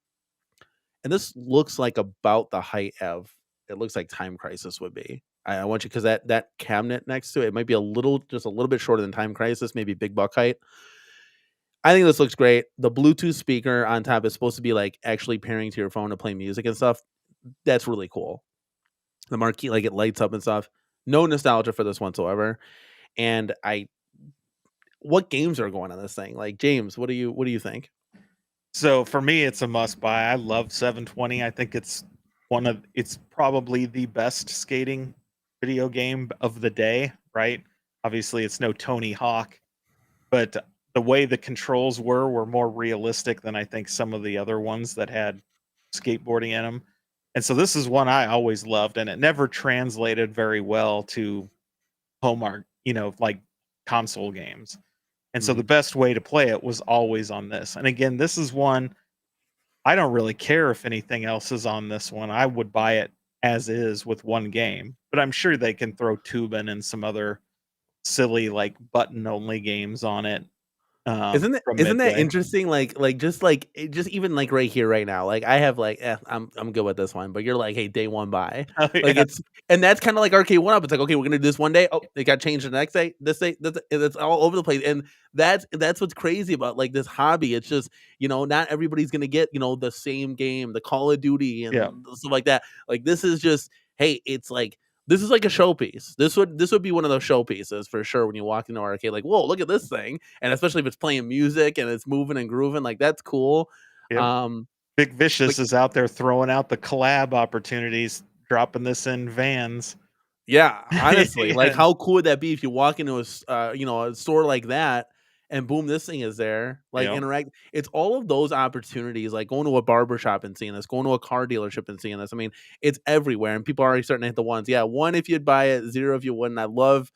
and this looks like about the height of, it looks like Time Crisis would be. I want you, because that cabinet next to it might be just a little bit shorter than Time Crisis, maybe Big Buck height. I think this looks great. The Bluetooth speaker on top is supposed to be like actually pairing to your phone to play music and stuff. That's really cool. The marquee, like it lights up and stuff. No nostalgia for this whatsoever. And what games are going on this thing? Like James, what do you think? So for me, it's a must buy. I love 720. I think it's probably the best skating video game of the day, right? Obviously, it's no Tony Hawk, but the way the controls were more realistic than I think some of the other ones that had skateboarding in them. And so this is one I always loved, and it never translated very well to home like console games. And so the best way to play it was always on this. And again, this is one I don't really care if anything else is on this one. I would buy it as is with one game, but I'm sure they can throw Tubin and some other silly like button only games on it. Isn't that interesting? Like just even like right here, right now, like I have like, I'm good with this one, but you're like, hey, day one buy. Like and that's kind of like Arcade1up. It's like, okay, we're gonna do this one day. Oh, it got changed the next day. This day, that's all over the place. And that's what's crazy about like this hobby. It's just, not everybody's gonna get, the same game, the Call of Duty and stuff like that. Like this is just, hey, it's like, this is like a showpiece. This would be one of those showpieces for sure when you walk into an arcade. Like, whoa, look at this thing! And especially if it's playing music and it's moving and grooving, like that's cool. Yep. Big Vicious is out there throwing out the collab opportunities, dropping this in vans. Yeah, honestly, like how cool would that be if you walk into a store like that and boom, this thing is there. Like interact. It's all of those opportunities, like going to a barbershop and seeing this, going to a car dealership and seeing this. I mean, it's everywhere, and people are already starting to hit the ones. Yeah, 1 if you'd buy it, 0 if you wouldn't. I love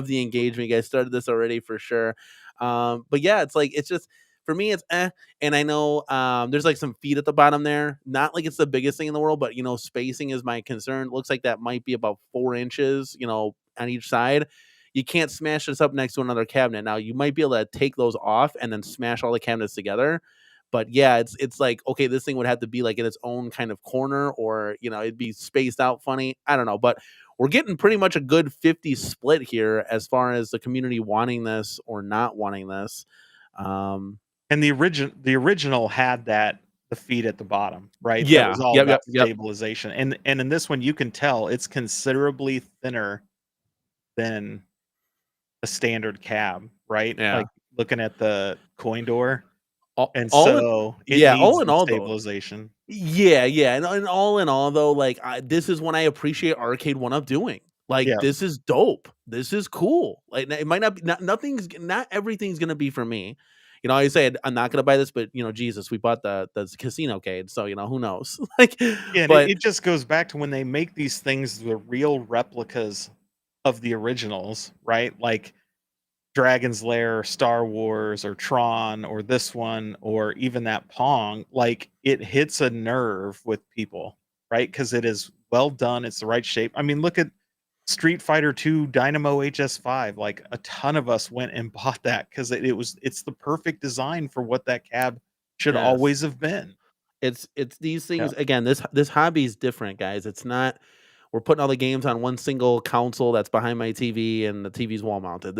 the engagement. You guys started this already for sure. But yeah, it's just for me, it's and I know there's like some feet at the bottom there. Not like it's the biggest thing in the world, but spacing is my concern. Looks like that might be about 4 inches, on each side. You can't smash this up next to another cabinet. Now you might be able to take those off and then smash all the cabinets together. But yeah, it's like, okay, this thing would have to be like in its own kind of corner, or it'd be spaced out funny. I don't know, but we're getting pretty much a good 50 split here as far as the community wanting this or not wanting this. And the original had the feet at the bottom, right? Yeah, that was all about stabilization. And in this one, you can tell it's considerably thinner than a standard cab, right? Yeah. Like looking at the coin door. All in all stabilization. Yeah. And all in all, though, like this is what I appreciate Arcade1up doing. Like, Yeah. this is dope. This is cool. Like, it might not be, not everything's gonna be for me. You know, I said I'm not gonna buy this, but Jesus, we bought the casino cade, so who knows? Like, Yeah, and but it just goes back to when they make these things the real replicas of the originals, right? Like Dragon's Lair, or Star Wars, or Tron, or this one, or even that Pong, like it hits a nerve with people, right? Because it is well done. It's the right shape. I mean, look at Street Fighter 2 Dynamo HS5. Like a ton of us went and bought that because it's the perfect design for what that cab should yes. always have been. It's these Yeah. things again. This hobby is different, guys. It's not we're putting all the games on one single console that's behind my TV and the TV's wall mounted.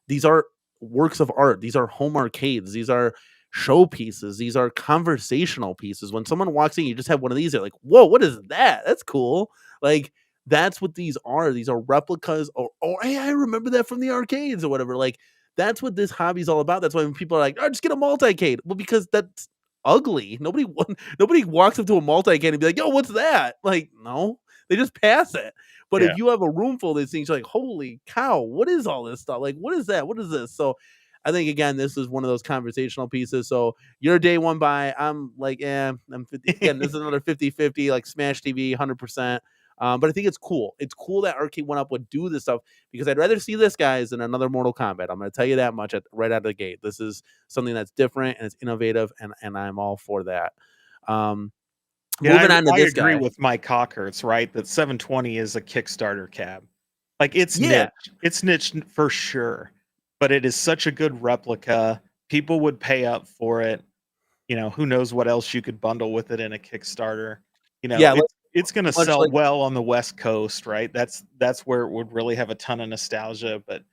These are works of art. These are home arcades. These are showpieces. These are conversational pieces. When someone walks in, you just have one of these. They're like, "Whoa, what is that? That's cool." Like that's what these are. These are replicas. Or hey, I remember that from the arcades or whatever. Like that's what this hobby's all about. That's why when people are like, "Oh, just get a multi-cade," well, because that's ugly. Nobody walks up to a multi-can and be like, "Yo, what's that?" Like, no, they just pass it. But Yeah. if you have a room full of these things, you're like, "Holy cow, what is all this stuff? Like, what is that? What is this?" So, I think again, this is one of those conversational pieces. So your day one buy, I'm like, I'm 50. Again, this is another 50-50, like Smash TV, 100%. But I think it's cool. It's cool that Arcade1up would do this stuff because I'd rather see this guys than another Mortal Kombat. I'm going to tell you that much right out of the gate. This is something that's different and it's innovative, and I'm all for that. Um, Yeah, moving on to I this agree guy. with Mike Cockerts, right? That 720 is a Kickstarter cab. Like it's Yeah, niche. It's niche for sure. But it is such a good replica. People would pay up for it. Who knows what else you could bundle with it in a Kickstarter. yeah, It's going to much sell like well on the West Coast, right? That's where it would really have a ton of nostalgia, but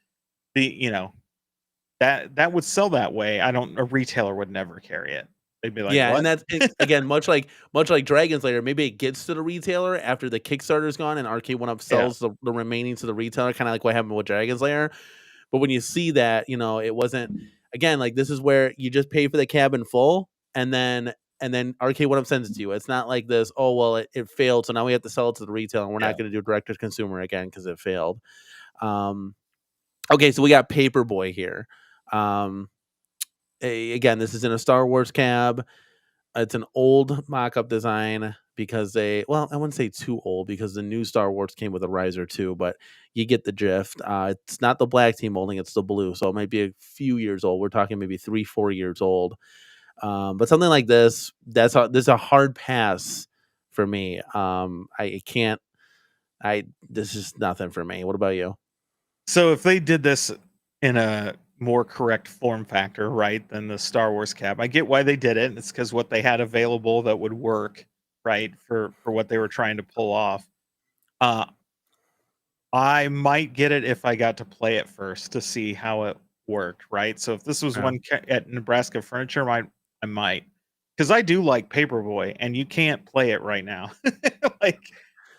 the that would sell that way. A retailer would never carry it. They'd be like, yeah, and "What?" that's again much like Dragon's Lair. Maybe it gets to the retailer after the Kickstarter's gone, and Arcade1up Yeah. sells the remaining to the retailer, kind of like what happened with Dragon's Lair. But when you see that, it wasn't again like this is where you just pay for the cab in full, and then Arcade1up sends it to you. It's not like this. Oh well, it failed, so now we have to sell it to the retailer, and we're Yeah. not going to do direct to consumer again because it failed. Um, okay, so we got Paperboy here. Um, again, this is in a Star Wars cab. It's an old mock-up design because I wouldn't say too old because the new Star Wars came with a riser too, but you get the gist. It's not the black team molding, it's the blue. So it might be a few years old. We're talking maybe 3-4 years old. But something like this, this is a hard pass for me. I can't, this is nothing for me. What about you? So if they did this in a more correct form factor, right, than the Star Wars cab, I get why they did it. It's because what they had available that would work, right, for what they were trying to pull off. Uh, I might get it if I got to play it first to see how it worked, right? So if this was Yeah. one at Nebraska Furniture, I might, because I do like Paperboy, and you can't play it right now. Like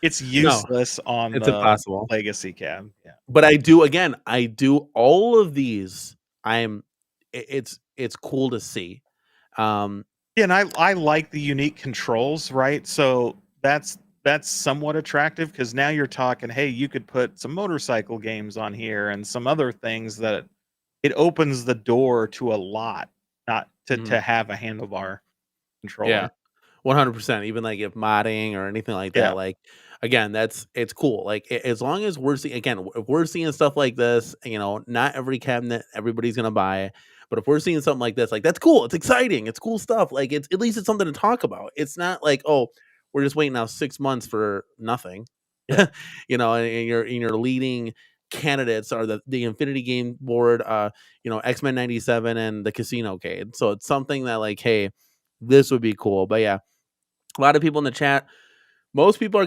it's No, useless on it's the impossible. Legacy cab. Yeah. But I do all of these. It's cool to see. Um, Yeah, and I like the unique controls, right? So that's somewhat attractive because now you're talking, hey, you could put some motorcycle games on here and some other things that it opens the door to a lot, not to mhm, have a handlebar yeah. controller. 100%. Even like if modding or anything like that, Yeah. like again, it's cool. Like as long as we're seeing again, if we're seeing stuff like this, not every cabinet everybody's gonna buy, but if we're seeing something like this, like that's cool. It's exciting. It's cool stuff. Like it's at least it's something to talk about. It's not like we're just waiting now 6 months for nothing. Yeah. And your leading candidates are the Infinity Game Board, X-Men 97 and the Casino Cade. So it's something that like, hey, this would be cool. But yeah, a lot of people in the chat, most people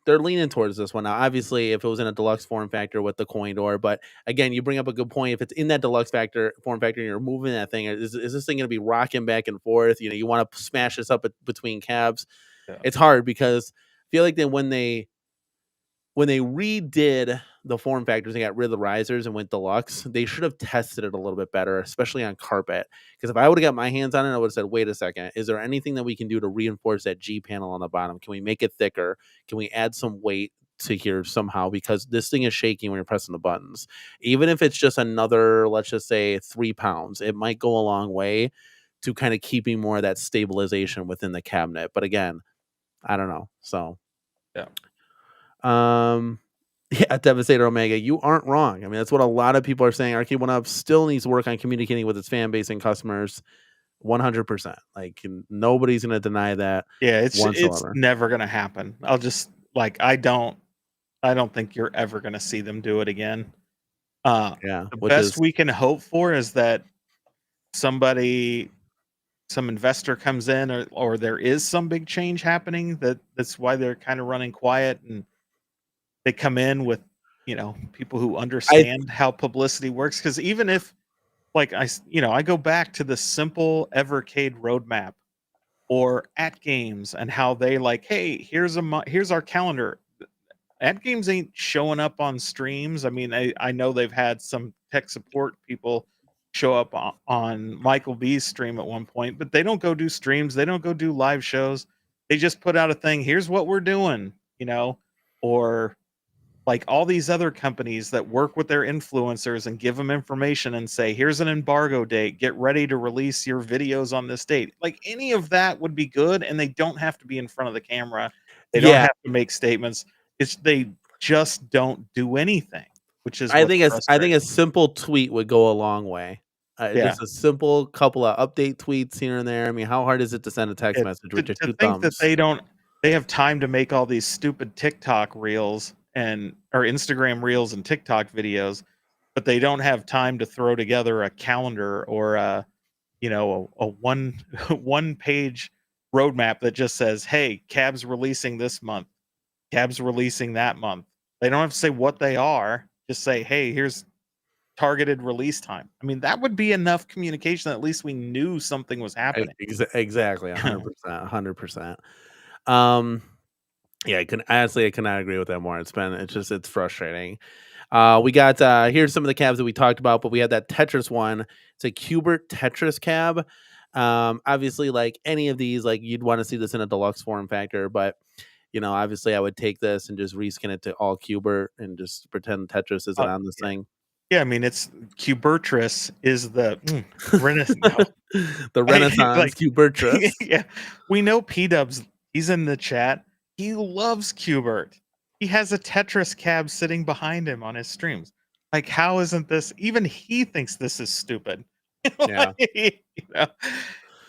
they're leaning towards this one. Now, obviously, if it was in a deluxe form factor with the coin door, but again, you bring up a good point. If it's in that deluxe form factor and you're moving that thing, is this thing going to be rocking back and forth? You want to smash this up between cabs. Yeah. It's hard because I feel like when they redid the form factors and got rid of the risers and went deluxe, they should have tested it a little bit better, especially on carpet. Because if I would have got my hands on it, I would have said, wait a second, is there anything that we can do to reinforce that G panel on the bottom? Can we make it thicker? Can we add some weight to here somehow, because this thing is shaking when you're pressing the buttons. Even if it's just another, let's just say 3 pounds, it might go a long way to kind of keeping more of that stabilization within the cabinet. But again, I don't know. So Yeah. yeah, Devastator Omega, you aren't wrong. I mean, that's what a lot of people are saying. Arcade1up still needs to work on communicating with its fan base and customers 100%. Like, nobody's going to deny that Yeah, it's whatsoever. never gonna happen. I'll just like I don't think you're ever gonna see them do it again. Yeah, The which best is we can hope for is that somebody, some investor comes in, or there is some big change happening, that's why they're kind of running quiet, and they come in with, people who I understand how publicity works. Because even if, like, I go back to the simple Evercade roadmap, or at games, and how they like, hey, here's our calendar. Ad games ain't showing up on streams. I mean, I know they've had some tech support people show up on Michael B's stream at one point, but they don't go do streams. They don't go do live shows. They just put out a thing. Here's what we're doing, or like all these other companies that work with their influencers and give them information and say, here's an embargo date. Get ready to release your videos on this date. Like any of that would be good. And they don't have to be in front of the camera. They don't yeah, have to make statements. They just don't do anything, which is I what's think a frustrating. simple tweet would go a long way. Yeah. Just a simple couple of update tweets here and there. I mean, how hard is it to send a text It, message to, with just to 2 think that thumbs? they have time to make all these stupid TikTok reels or Instagram reels and TikTok videos, but they don't have time to throw together a calendar, or a one one page roadmap that just says, hey, cab's releasing this month, cab's releasing that month. They don't have to say what they are, just say, hey, here's targeted release time. I mean, that would be enough communication that at least we knew something was happening. Exactly, 100%, 100%. Um, yeah, I cannot agree with that more. It's frustrating. We got here's some of the cabs that we talked about, but we had that Tetris one. It's a Cubert Tetris cab. Obviously, like any of these, like you'd want to see this in a deluxe form factor, but obviously I would take this and just reskin it to all Cubert and just pretend Tetris isn't uh, on this yeah. thing. Yeah, I mean, it's Cubertris is the no. The Renaissance Like, Cubertris. yeah, we know P Dubs. He's in the chat. He loves Qbert. He has a Tetris cab sitting behind him on his streams. Like, how isn't this? Even he thinks this is stupid. Yeah. Like,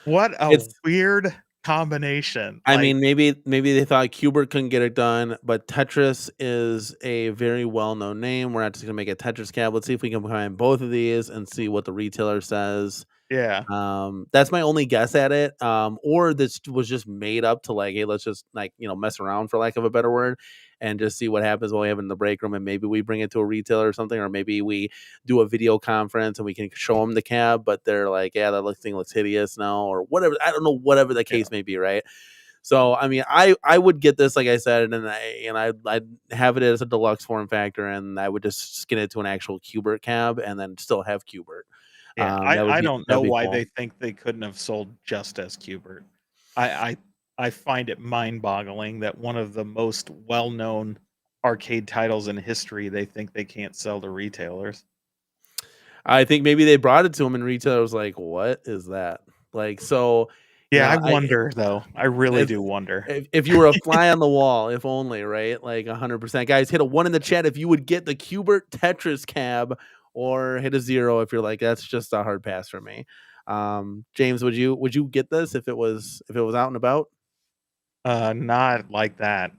what a It's weird combination. I Like, mean, maybe they thought Qbert couldn't get it done, but Tetris is a very well-known name. We're not just gonna make a Tetris cab. Let's see if we can combine both of these and see what the retailer says. yeah, That's my only guess at it. Or this was just made up to like, hey, let's just like, mess around for lack of a better word and just see what happens while we have it in the break room. And maybe we bring it to a retailer or something, or maybe we do a video conference and we can show them the cab, but they're like, yeah, thing looks hideous now, or whatever. I don't know, whatever the yeah, case may be, right? So I mean, I would get this, like I said, and I'd have it as a deluxe form factor, and I would just skin it to an actual Qbert cab, and then still have Qbert. yeah. That would I be don't know that'd be why cool. they think they couldn't have sold just as Qbert. I I I find it mind-boggling that one of the most well-known arcade titles in history, they think they can't sell to retailers. I think maybe they brought it to him, and retailer was like, "What is that?" Like, so, Yeah, I I wonder though. I really if do wonder. if you were a fly on the wall, if only, right? Like 100%. Guys, hit a 1 in the chat if you would get the Qbert Tetris cab, or hit a 0 if you're like, that's just a hard pass for me. James, would you get this if it was out and about? Not like that.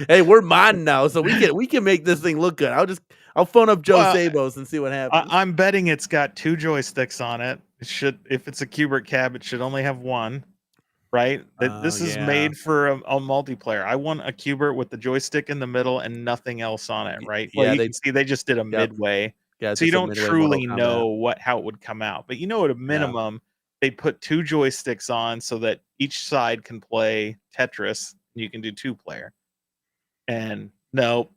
Hey, we're modding now, so we can make this thing look good. I'll phone up Joe Well, Sabos and see what happens. I'm betting it's got 2 joysticks on it. It should, if it's a Qbert cab, it should only have 1, right? Oh This is yeah, made for a multiplayer. I want a Qbert with the joystick in the middle and nothing else on it, right? Well, yeah. you can see they just did a Yep, midway, yeah. It's so you just a don't midway Mortal truly Kombat. know how it would come out. But at a Yeah. minimum, they put 2 joysticks on so that each side can play Tetris. You can do 2-player. And no,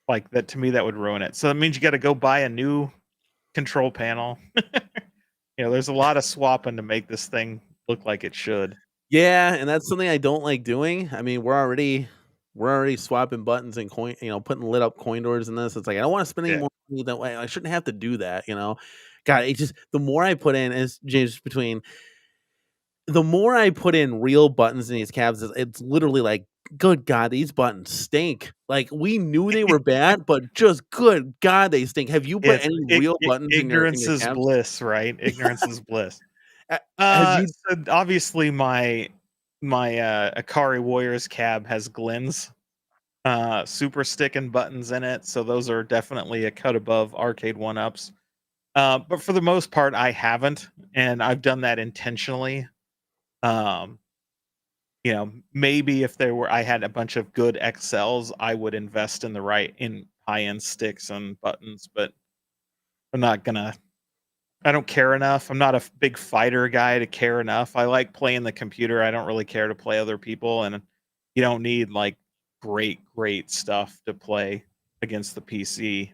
like that, to me, that would ruin it. So that means you got to go buy a new control panel. There's a lot of swapping to make this thing look like it should. Yeah, and that's something I don't like doing. I mean, we're already we're already swapping buttons and coin, putting lit up coin doors in this. It's like I don't want to spend any Yeah. more money that way. I shouldn't have to do that. God, it just the more I put in, is just between the more I put in real buttons in these cabs, it's literally like, good God, these buttons stink. Like we knew they were bad, but just good God, they stink. Have you put It's any real buttons in your ignorance is cabs? bliss, right? Ignorance is bliss. Have you? So obviously my Akari Warriors cab has Glenn's super stick and buttons in it, so those are definitely a cut above Arcade1up's. But for the most part, I haven't, and I've done that intentionally. Um, maybe if I had a bunch of good XLs, I would invest in high end sticks and buttons, but I'm not gonna. I don't care enough. I'm not a big fighter guy to care enough. I like playing the computer. I don't really care to play other people, and you don't need like great stuff to play against the PC,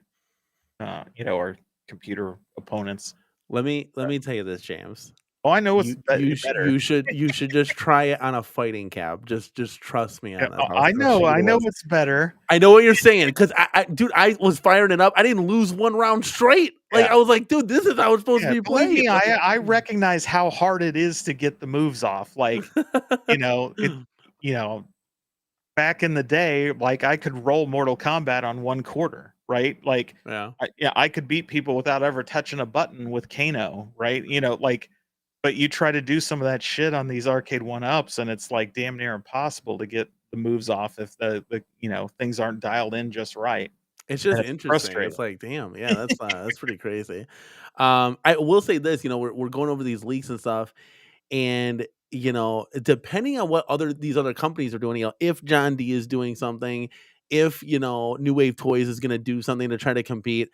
or computer opponents. Let me tell you this, James. Oh, I know it's better. You should just try it on a fighting cab. Just trust me on that. I know it's better. I know what you're saying, because dude, I was firing it up. I didn't lose one round straight. Like I was like, dude, this is how it's supposed to be Believe played. me, I recognize how hard it is to get the moves off. Like, back in the day, like I could roll Mortal Kombat on 1/4, right? Like, Yeah. I could beat people without ever touching a button with Kano, right? But you try to do some of that shit on these Arcade1ups, and it's like damn near impossible to get the moves off if the things aren't dialed in just right. It's just interesting. It's like, damn, yeah, that's pretty crazy. I will say this, we're going over these leaks and stuff, and depending on what these other companies are doing, if John D is doing something, if New Wave Toys is going to do something to try to compete.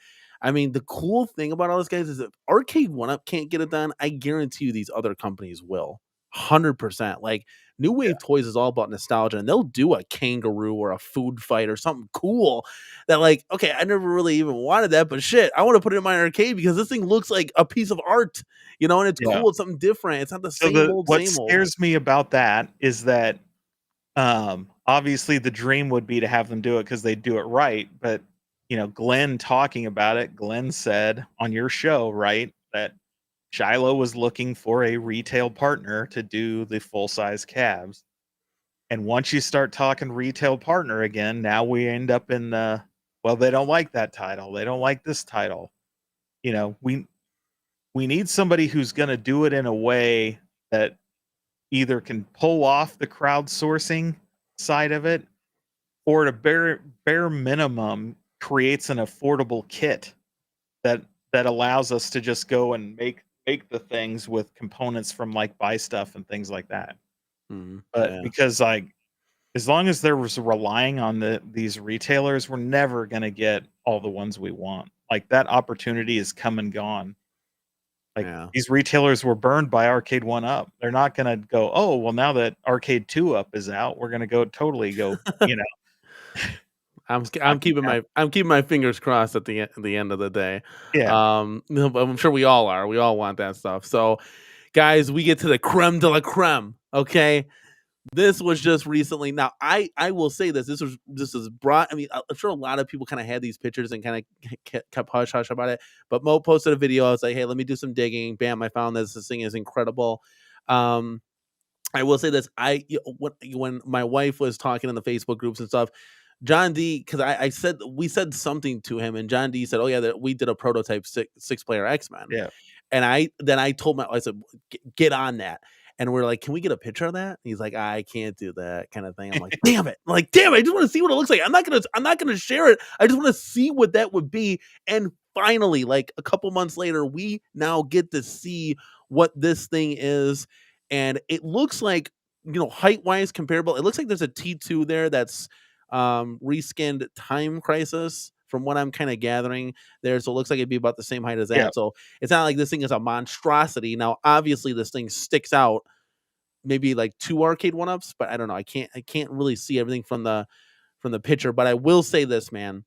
I mean, the cool thing about all this, guys, is if Arcade1up can't get it done, I guarantee you these other companies will. 100%. Like New Wave Toys is all about nostalgia, and they'll do a kangaroo or a food fight or something cool that, like, okay, I never really even wanted that, but shit, I want to put it in my arcade because this thing looks like a piece of art, and it's cool. It's something different. It's not the same old. What scares me about that is that obviously the dream would be to have them do it because they do it right, but Glenn talking about it, Glenn said on your show, right, that Shiloh was looking for a retail partner to do the full-size cabs. And once you start talking retail partner again, now we end up in they don't like that title. They don't like this title. We need somebody who's going to do it in a way that either can pull off the crowdsourcing side of it, or at a bare minimum creates an affordable kit that allows us to just go and make the things with components from like buy stuff and things like that. But because as long as there was relying on these retailers, we're never going to get all the ones we want. Like that opportunity is come and gone. Like these retailers were burned by Arcade1up. They're not going to go, oh, well, now that Arcade2up is out, we're going to go. I'm keeping my fingers crossed at the end of the day. Yeah. I'm sure we all are. We all want that stuff. So, guys, we get to the creme de la creme. Okay, this was just recently. Now, I will say this. This was brought. I mean, I'm sure a lot of people kind of had these pictures and kind of kept hush hush about it. But Mo posted a video. I was like, hey, let me do some digging. Bam! I found this. This thing is incredible. I will say this. When my wife was talking in the Facebook groups and stuff, John D, because we said something to him, and John D said, "Oh yeah, that we did a prototype six player X-Men." Yeah, and I told I said, "Get on that." And we're like, "Can we get a picture of that?" And he's like, "I can't do that," kind of thing. I'm like, "Damn it!" I just want to see what it looks like. I'm not gonna share it. I just want to see what that would be. And finally, like a couple months later, we now get to see what this thing is, and it looks like, height wise comparable. It looks like there's a T2 there that's reskinned Time Crisis from what I'm kind of gathering there. So it looks like it'd be about the same height as that. Yeah. So it's not like this thing is a monstrosity. Now, obviously this thing sticks out maybe like 2 Arcade1ups, but I don't know. I can't really see everything from the picture, but I will say this, man.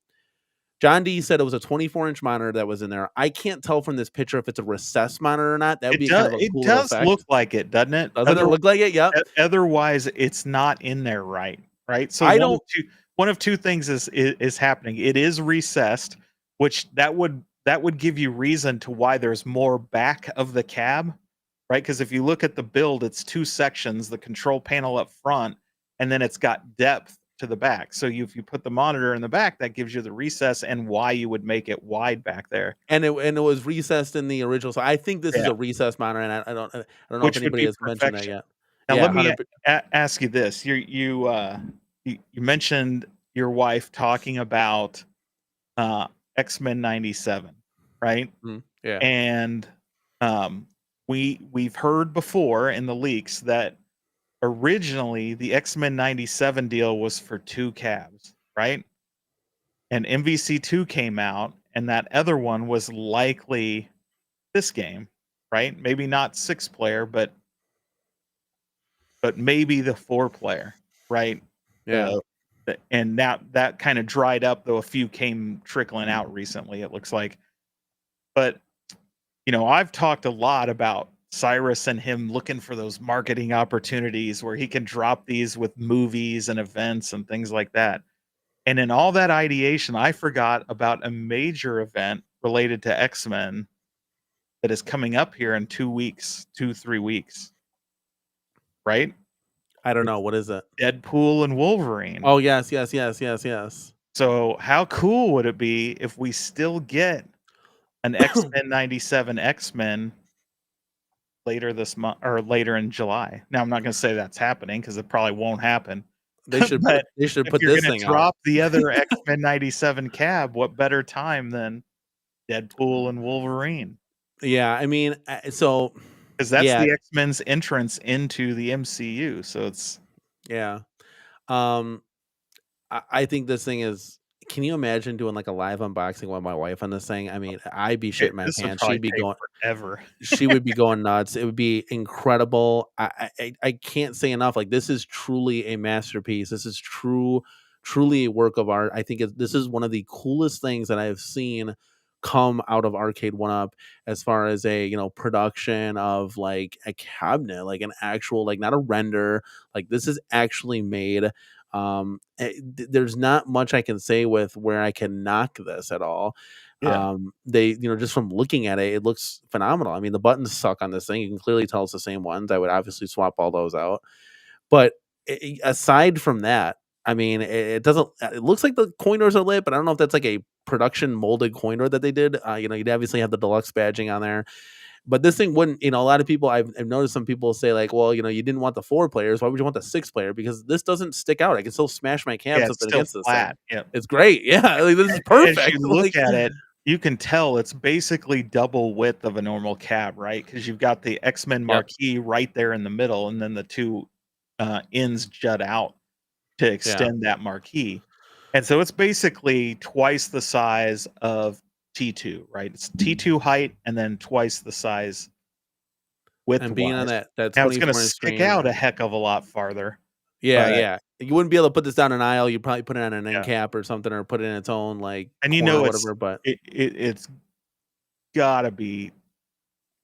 John D said it was a 24-inch monitor that was in there. I can't tell from this picture if it's a recessed monitor or not. That would be kind of a cool effect. It does look like it, doesn't it? Doesn't it look like it? Yep. Otherwise, it's not in there right. right? So I one don't. of two things is happening. It is recessed, which that would give you reason to why there's more back of the cab, right? Because if you look at the build, it's two sections: the control panel up front, and then it's got depth to the back. So if you put the monitor in the back, that gives you the recess and why you would make it wide back there. And it was recessed in the original. So I think this is Yeah, a recessed monitor, and I don't know if which would anybody be has mentioned that perfection. yet. Now, Yeah, let me 100. ask you this: you mentioned your wife talking about uh, X-Men '97, right? Yeah. And we've heard before in the leaks that originally the X-Men '97 deal was for two cabs, right? And MVC2 came out, and that other one was likely this game, right? Maybe not 6-player, but maybe the 4-player, right? Yeah. And now that kind of dried up, though a few came trickling out recently, it looks like. But I've talked a lot about Cyrus and him looking for those marketing opportunities where he can drop these with movies and events and things like that. And in all that ideation, I forgot about a major event related to X-Men that is coming up here in 2 weeks, 3 weeks, right? I don't know. It's What is it? Deadpool and Wolverine. Oh, yes, yes, yes, yes, yes. So how cool would it be if we still get an X-Men '97 X-Men later this month or later in July? Now I'm not going to say that's happening because it probably won't happen. They should But if put you're this going to thing out. drop the other X-Men '97 cab, what better time than Deadpool and Wolverine? Yeah, I mean, so Because that's yeah, the X-Men's entrance into the MCU. So it's yeah. Um, I think this thing is. Can you imagine doing like a live unboxing with my wife on this thing? I mean, I'd be shitting my this would pants. probably She'd be take going. forever. She would be going nuts. It would be incredible. I can't say enough. Like, this is truly a masterpiece. This is truly a work of art. I think this is one of the coolest things that I have seen come out of Arcade1up as far as a production of like a cabinet, like an actual, like, not a render. Like, this is actually made. There's not much I can say with where I can knock this at all. Yeah. They just from looking at it, it looks phenomenal. I mean, the buttons suck on this thing. You can clearly tell it's the same ones. I would obviously swap all those out. But aside from that, I mean, it doesn't. It looks like the coin doors are lit, but I don't know if that's like a production molded coin door that they did. You'd obviously have the deluxe badging on there, but this thing wouldn't. A lot of people, I've noticed some people say like, well, you didn't want the 4 players. Why would you want the 6-player? Because this doesn't stick out. I can still smash my Yeah, cabs up it's still against this thing. flat. Yeah. It's great. Yeah, like, this is As perfect. you look Like, at it, you can tell it's basically double width of a normal cab, right? Because you've got the X-Men yep, marquee right there in the middle, and then the two ends jut out to yeah. extend that marquee. And so it's basically twice the size of T2, right? It's T2 height and then twice the size And being on width-wise. that Now it's gonna 24-inch stick screen. out a heck of a lot farther, Yeah, but yeah. You wouldn't be able to put this down an aisle. You'd probably put it on an end yeah. cap or something, or put it in its own like And corner or it's whatever. But it's gotta be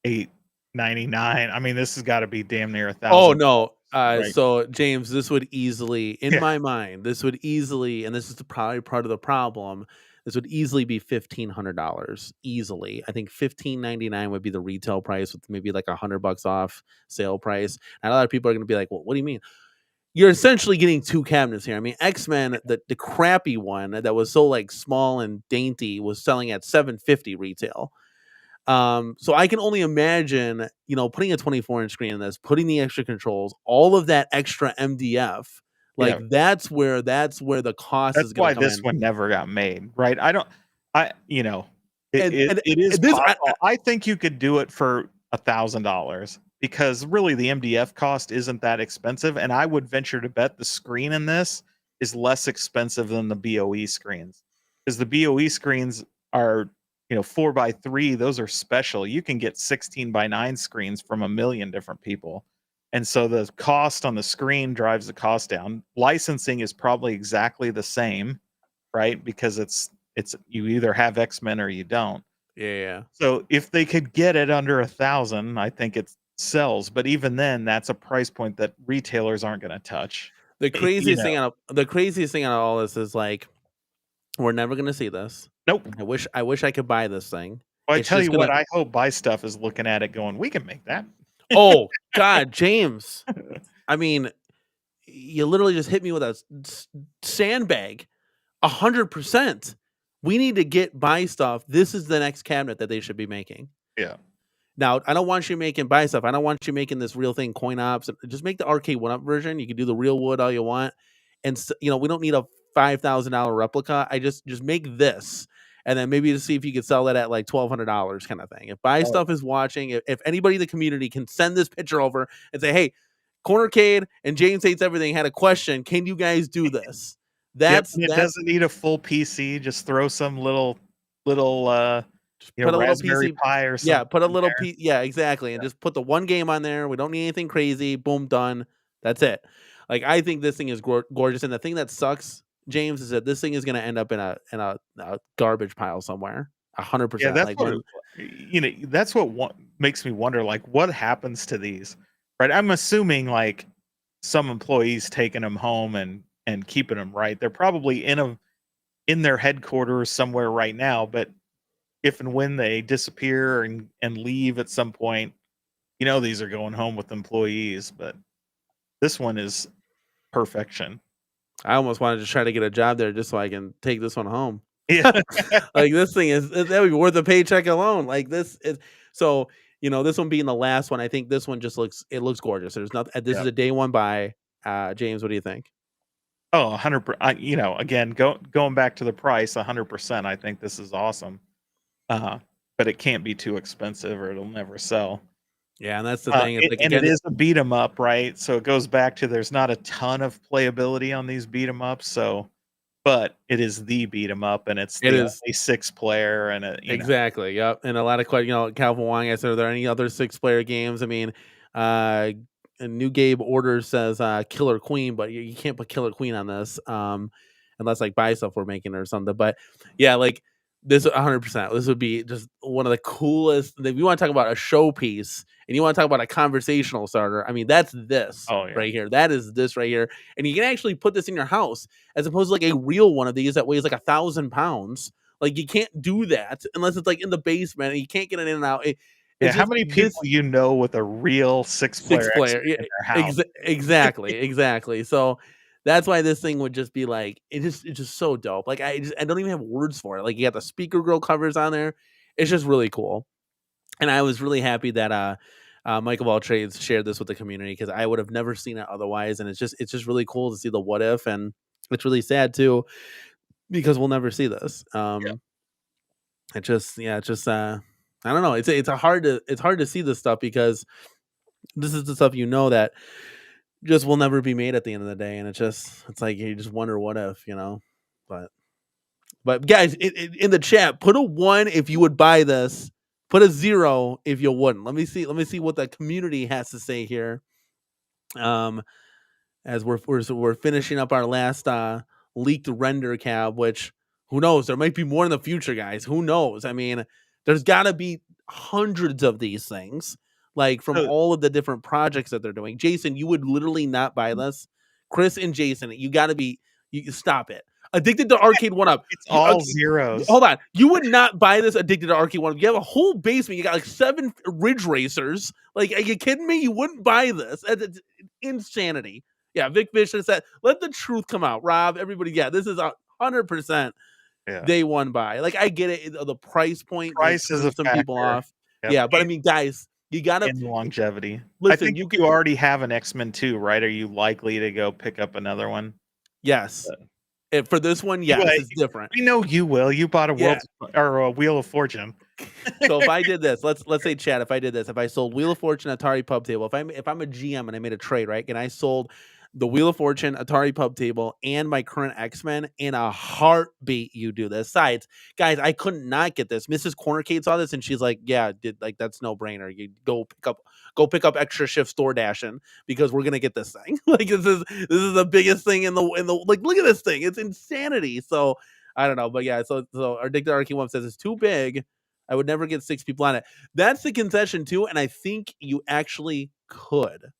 8.99. I mean, this has got to be damn near oh $1,000, no. right? So James, this would easily, in Yeah, my mind, this would easily, and this is probably part of the problem. This would easily be $1,500 easily. I think $1,599 would be the retail price with maybe like $100 off sale price. And a lot of people are going to be like, "Well, what do you mean?" You're essentially getting 2 cabinets here. I mean, X-Men, the crappy one that was so like small and dainty was selling at $750 retail. So I can only imagine, putting a 24-inch screen in this, putting the extra controls, all of that extra MDF, like yeah. that's where the cost That's is going why to come this in. one never got made, right? I don't. I you know, And it is this, possible. I think you could do it for $1,000 because really the MDF cost isn't that expensive, and I would venture to bet the screen in this is less expensive than the BOE screens because the BOE screens are 4x3. Those are special. You can get 16x9 screens from a million different people. And so the cost on the screen drives the cost down. Licensing is probably exactly the same, right? Because it's you either have X-Men or you don't. yeah. So if they could get it under 1,000, I think it sells. But even then, that's a price point that retailers aren't going to touch. The You craziest know, thing out of all this is like we're never gonna see this. nope. I wish I could buy this thing. Well, I It's tell just you what, gonna. I hope Buy Stuff is looking at it going, we can make that. Oh God, James. I mean, you literally just hit me with a sandbag. 100%. We need to get Buy Stuff. This is the next cabinet that they should be making. Yeah. Now, I don't want you making Buy Stuff. I don't want you making this real thing, coin ops. Just make the Arcade1up version. You can do the real wood all you want, and we don't need a $5,000 replica. I just make this, and then maybe to see if you could sell that at like $1,200 kind of thing. If Buy Stuff is watching, if anybody in the community can send this picture over and say, "Hey, Cornercade and James Hates Everything had a question. Can you guys do this?" That's It doesn't need a full PC. Just throw some little put a little Raspberry PC. Pi or something. Yeah, put a little piece. Yeah, exactly. And just put the one game on there. We don't need anything crazy. Boom, done. That's it. Like, I think this thing is gorgeous. And the thing that sucks, James, is that this thing is going to end up in a garbage pile somewhere. 100%. Yeah, that's like that's what makes me wonder. Like, what happens to these? Right? I'm assuming like some employees taking them home and keeping them. Right? They're probably in their headquarters somewhere right now. But if and when they disappear and leave at some point, these are going home with employees. But this one is perfection. I almost wanted to try to get a job there just so I can take this one home. Yeah. Like, this thing that would be worth a paycheck alone. Like, this is so, this one being the last one, I think this one just looks gorgeous. There's nothing. This is a day one buy. James, what do you think? Oh, 100%. Again, going back to the price, 100%. I think this is awesome. But it can't be too expensive or it'll never sell. Yeah, and that's the thing. It is a beat 'em up, right? So it goes back to there's not a ton of playability on these beat 'em ups, but it is the beat 'em up, and it's only 6-player, and exactly. Yep. And a lot of Calvin Wong asked, are there any other 6-player games? I mean, a New Gabe Order says Killer Queen, but you can't put Killer Queen on this unless like Buy Stuff we're making or something. But yeah, like this 100%. This would be just one of the coolest. If you want to talk about a showpiece and you want to talk about a conversational starter, I mean, that's this right here. That is this right here. And you can actually put this in your house as opposed to like a real one of these that weighs like 1,000 pounds. Like, you can't do that unless it's like in the basement and you can't get it in and out. How many people with a real 6-player in their house? Exactly. So that's why this thing would just be like, it's just so dope. Like, I don't even have words for it. Like, you got the speaker grill covers on there. It's just really cool. And I was really happy that Michael of All Trades shared this with the community, because I would have never seen it otherwise. And it's just really cool to see the what if, and it's really sad too, because we'll never see this. It just I don't know. It's hard to see this stuff, because this is the stuff that just will never be made at the end of the day, and it's like you just wonder what if, But guys, in the chat, put a 1 if you would buy this. Put a 0 if you wouldn't. Let me see what the community has to say here. As we're finishing up our last leaked render cab, which who knows? There might be more in the future, guys. Who knows? I mean, there's got to be hundreds of these things, like from all of the different projects that they're doing. Jason, you would literally not buy this. Chris and Jason, you got to be. You stop it. Addicted to Arcade1up. It's all zeros. Hold on. You would not buy this Addicted to Arcade1up. You have a whole basement. You got like 7 Ridge Racers. Like, are you kidding me? You wouldn't buy this. It's insanity. Yeah, Vic Fisher said, let the truth come out. Rob, everybody, this is 100% day one buy. Like, I get it. The price point. Price is some people off. Yep. Yeah, but I mean, guys, you got to. And longevity. Listen, I think you already have an X-Men 2, right? Are you likely to go pick up another one? Yes. For this one, it's different. We know you will. You bought a Wheel of Fortune. So if I did this, let's say, chat, if I sold Wheel of Fortune, Atari Pub Table, if I'm a GM and I made a trade, right, and I sold the Wheel of Fortune, Atari Pub Table, and my current X-Men, in a heartbeat, you do this. Besides, guys, I couldn't not get this. Mrs. Cornercade saw this and she's like, that's no brainer. You go pick up extra shifts door dashing, because we're gonna get this thing. Like, this is the biggest thing in the like, look at this thing. It's insanity. So I don't know, but so our Addicted Arcade1up says it's too big. I would never get 6 people on it. That's the concession too, and I think you actually could.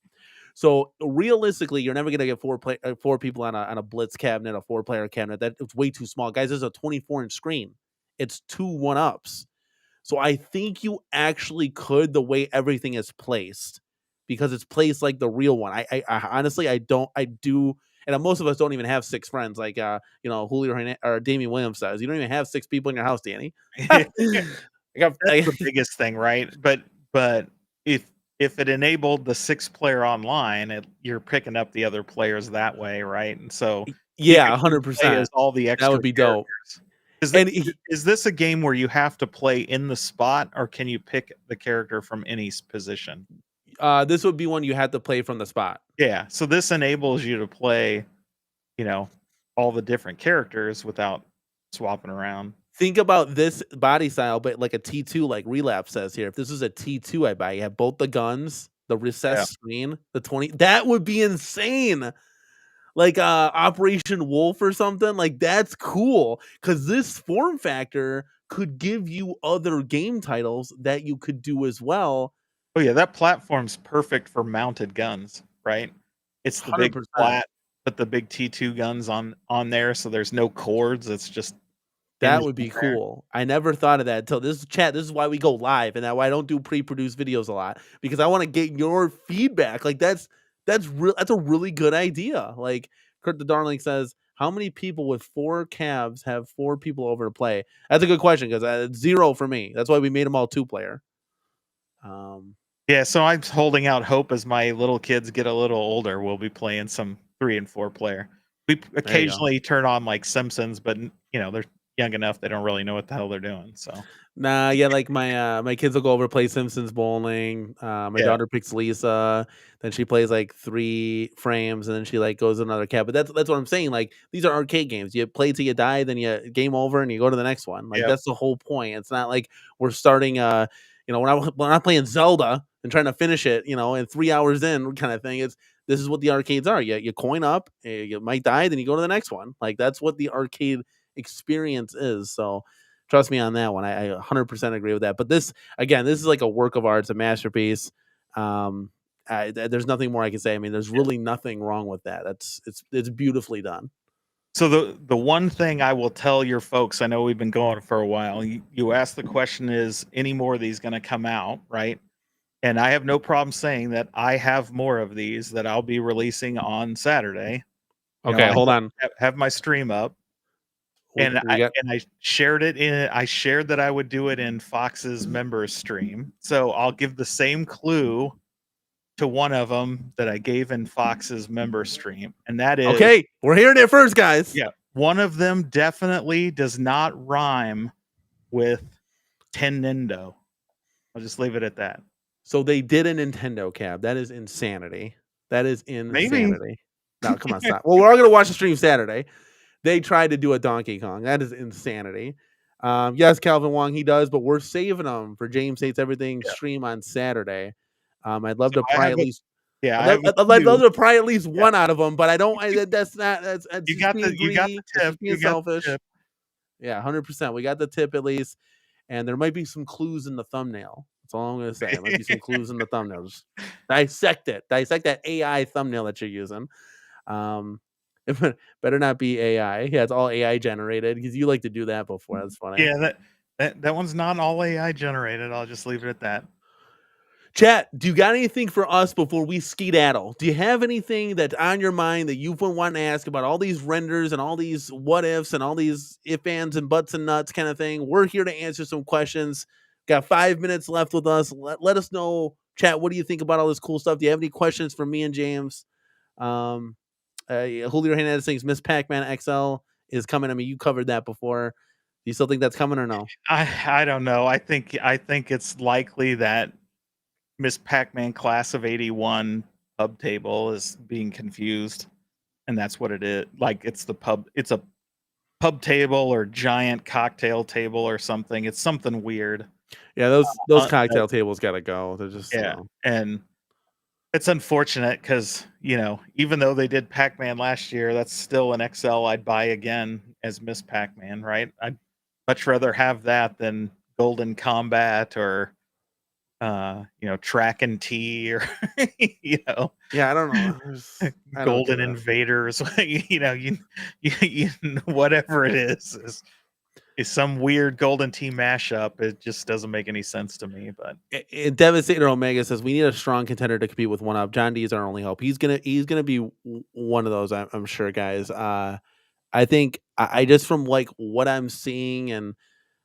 So realistically, you're never gonna get four people on a blitz cabinet, a 4-player cabinet. That it's way too small, guys. There's a 24-inch screen. It's 2 1-ups. So I think you actually could, the way everything is placed, because it's placed like the real one. I honestly I do, and most of us don't even have 6 friends like Julio or Damian Williams says. You don't even have 6 people in your house, Danny. I got, That's the biggest thing, right? But if it enabled the 6-player online, you're picking up the other players that way, right? And so you yeah, could play as 100%. all the That extra would be dope. characters. Is And is this a game where you have to play in the spot, or can you pick the character from any position? this would be one you had to play from the spot. Yeah, so this enables you to play, all the different characters without swapping around. Think about this body style, but like a T2, like Relapse says here. If this was a T2, I buy. You have both the guns, the recessed screen, the 20. That would be insane. Like Operation Wolf or something. Like that's cool because this form factor could give you other game titles that you could do as well. Oh yeah, that platform's perfect for mounted guns, right? It's the big 100%. flat, put the big T2 guns on there, so there's no cords. It's just That would be cool. I never thought of that until this chat. This is why we go live, and that why I don't do pre-produced videos a lot, because I want to get your feedback. Like that's a really good idea. Like Kurt the Darling says, how many people with 4 calves have 4 people over to play? That's a good question because it's 0 for me. That's why we made them all 2-player. Yeah, so I'm holding out hope as my little kids get a little older. We'll be playing some 3 and 4-player. We occasionally turn on like Simpsons, but they're young enough they don't really know what the hell they're doing. So Nah, yeah, like my kids will go over play Simpsons bowling. My daughter picks Lisa, then she plays like 3 frames, and then she like goes to another cat. But that's what I'm saying. Like these are arcade games. You play till you die, then you game over, and you go to the next one. Like that's the whole point. It's not like we're starting we're not playing Zelda and trying to finish it, and 3 hours in kind of thing. This is what the arcades are. You coin up, you might die, then you go to the next one. Like that's what the arcade experience is. So trust me on that one. I 100% agree with that. But this is like a work of art. It's a masterpiece. There's nothing more I can say. I mean, there's really nothing wrong with that. It's beautifully done. So the one thing I will tell your folks, I know we've been going for a while. You asked the question, is any more of these going to come out, right? And I have no problem saying that I have more of these that I'll be releasing on Saturday. Okay, hold on. Have my stream up. And I shared it in. I shared that I would do it in Fox's members stream. So I'll give the same clue to one of them that I gave in Fox's member stream, and that is okay. We're hearing it first, guys. Yeah, one of them definitely does not rhyme with Nintendo. I'll just leave it at that. So they did a Nintendo cab. That is insanity. That is insanity. Maybe. No, come on, stop. Well, we're all gonna watch the stream Saturday. They tried to do a Donkey Kong. That is insanity. Yes, Calvin Wong, he does, but we're saving them for James Hates Everything stream on Saturday. I'd love to pry at least. I'd love to pry at least one out of them, but I don't. That's you got the tip. Being selfish. Yeah, 100%. We got the tip at least, and there might be some clues in the thumbnail. That's all I'm gonna say. There might be some clues in the thumbnail. Just dissect it. Dissect that AI thumbnail that you're using. It better not be AI. Yeah, it's all AI generated because you like to do that before. That's funny. Yeah, that one's not all AI generated. I'll just leave it at that. Chat, do you got anything for us before we skedaddle? Do you have anything that's on your mind that you've been wanting to ask about all these renders and all these what ifs and all these if, ands, and buts and nuts kind of thing? We're here to answer some questions. Got 5 minutes left with us. Let us know, chat, what do you think about all this cool stuff? Do you have any questions for me and James? Julio Hernandez thinks Miss Pac-Man XL is coming. I mean, you covered that before. Do you still think that's coming or no? I don't know. I think it's likely that Miss Pac-Man Class of 81 pub table is being confused, and that's what it is. Like it's a pub table or giant cocktail table or something. It's something weird. Yeah, those cocktail tables gotta go. They're just and it's unfortunate because even though they did Pac-Man last year, that's still an XL I'd buy again as Miss Pac-Man, right? I'd much rather have that than Golden Combat or Track and Tea or you know, Yeah, I don't know. I don't get Golden it. Invaders, whatever it is some weird Golden Tea mashup. It just doesn't make any sense to me. But Devastator Omega says we need a strong contender to compete with One Up. John D is our only hope. He's gonna be one of those. I'm sure, guys. I think I just from like what I'm seeing and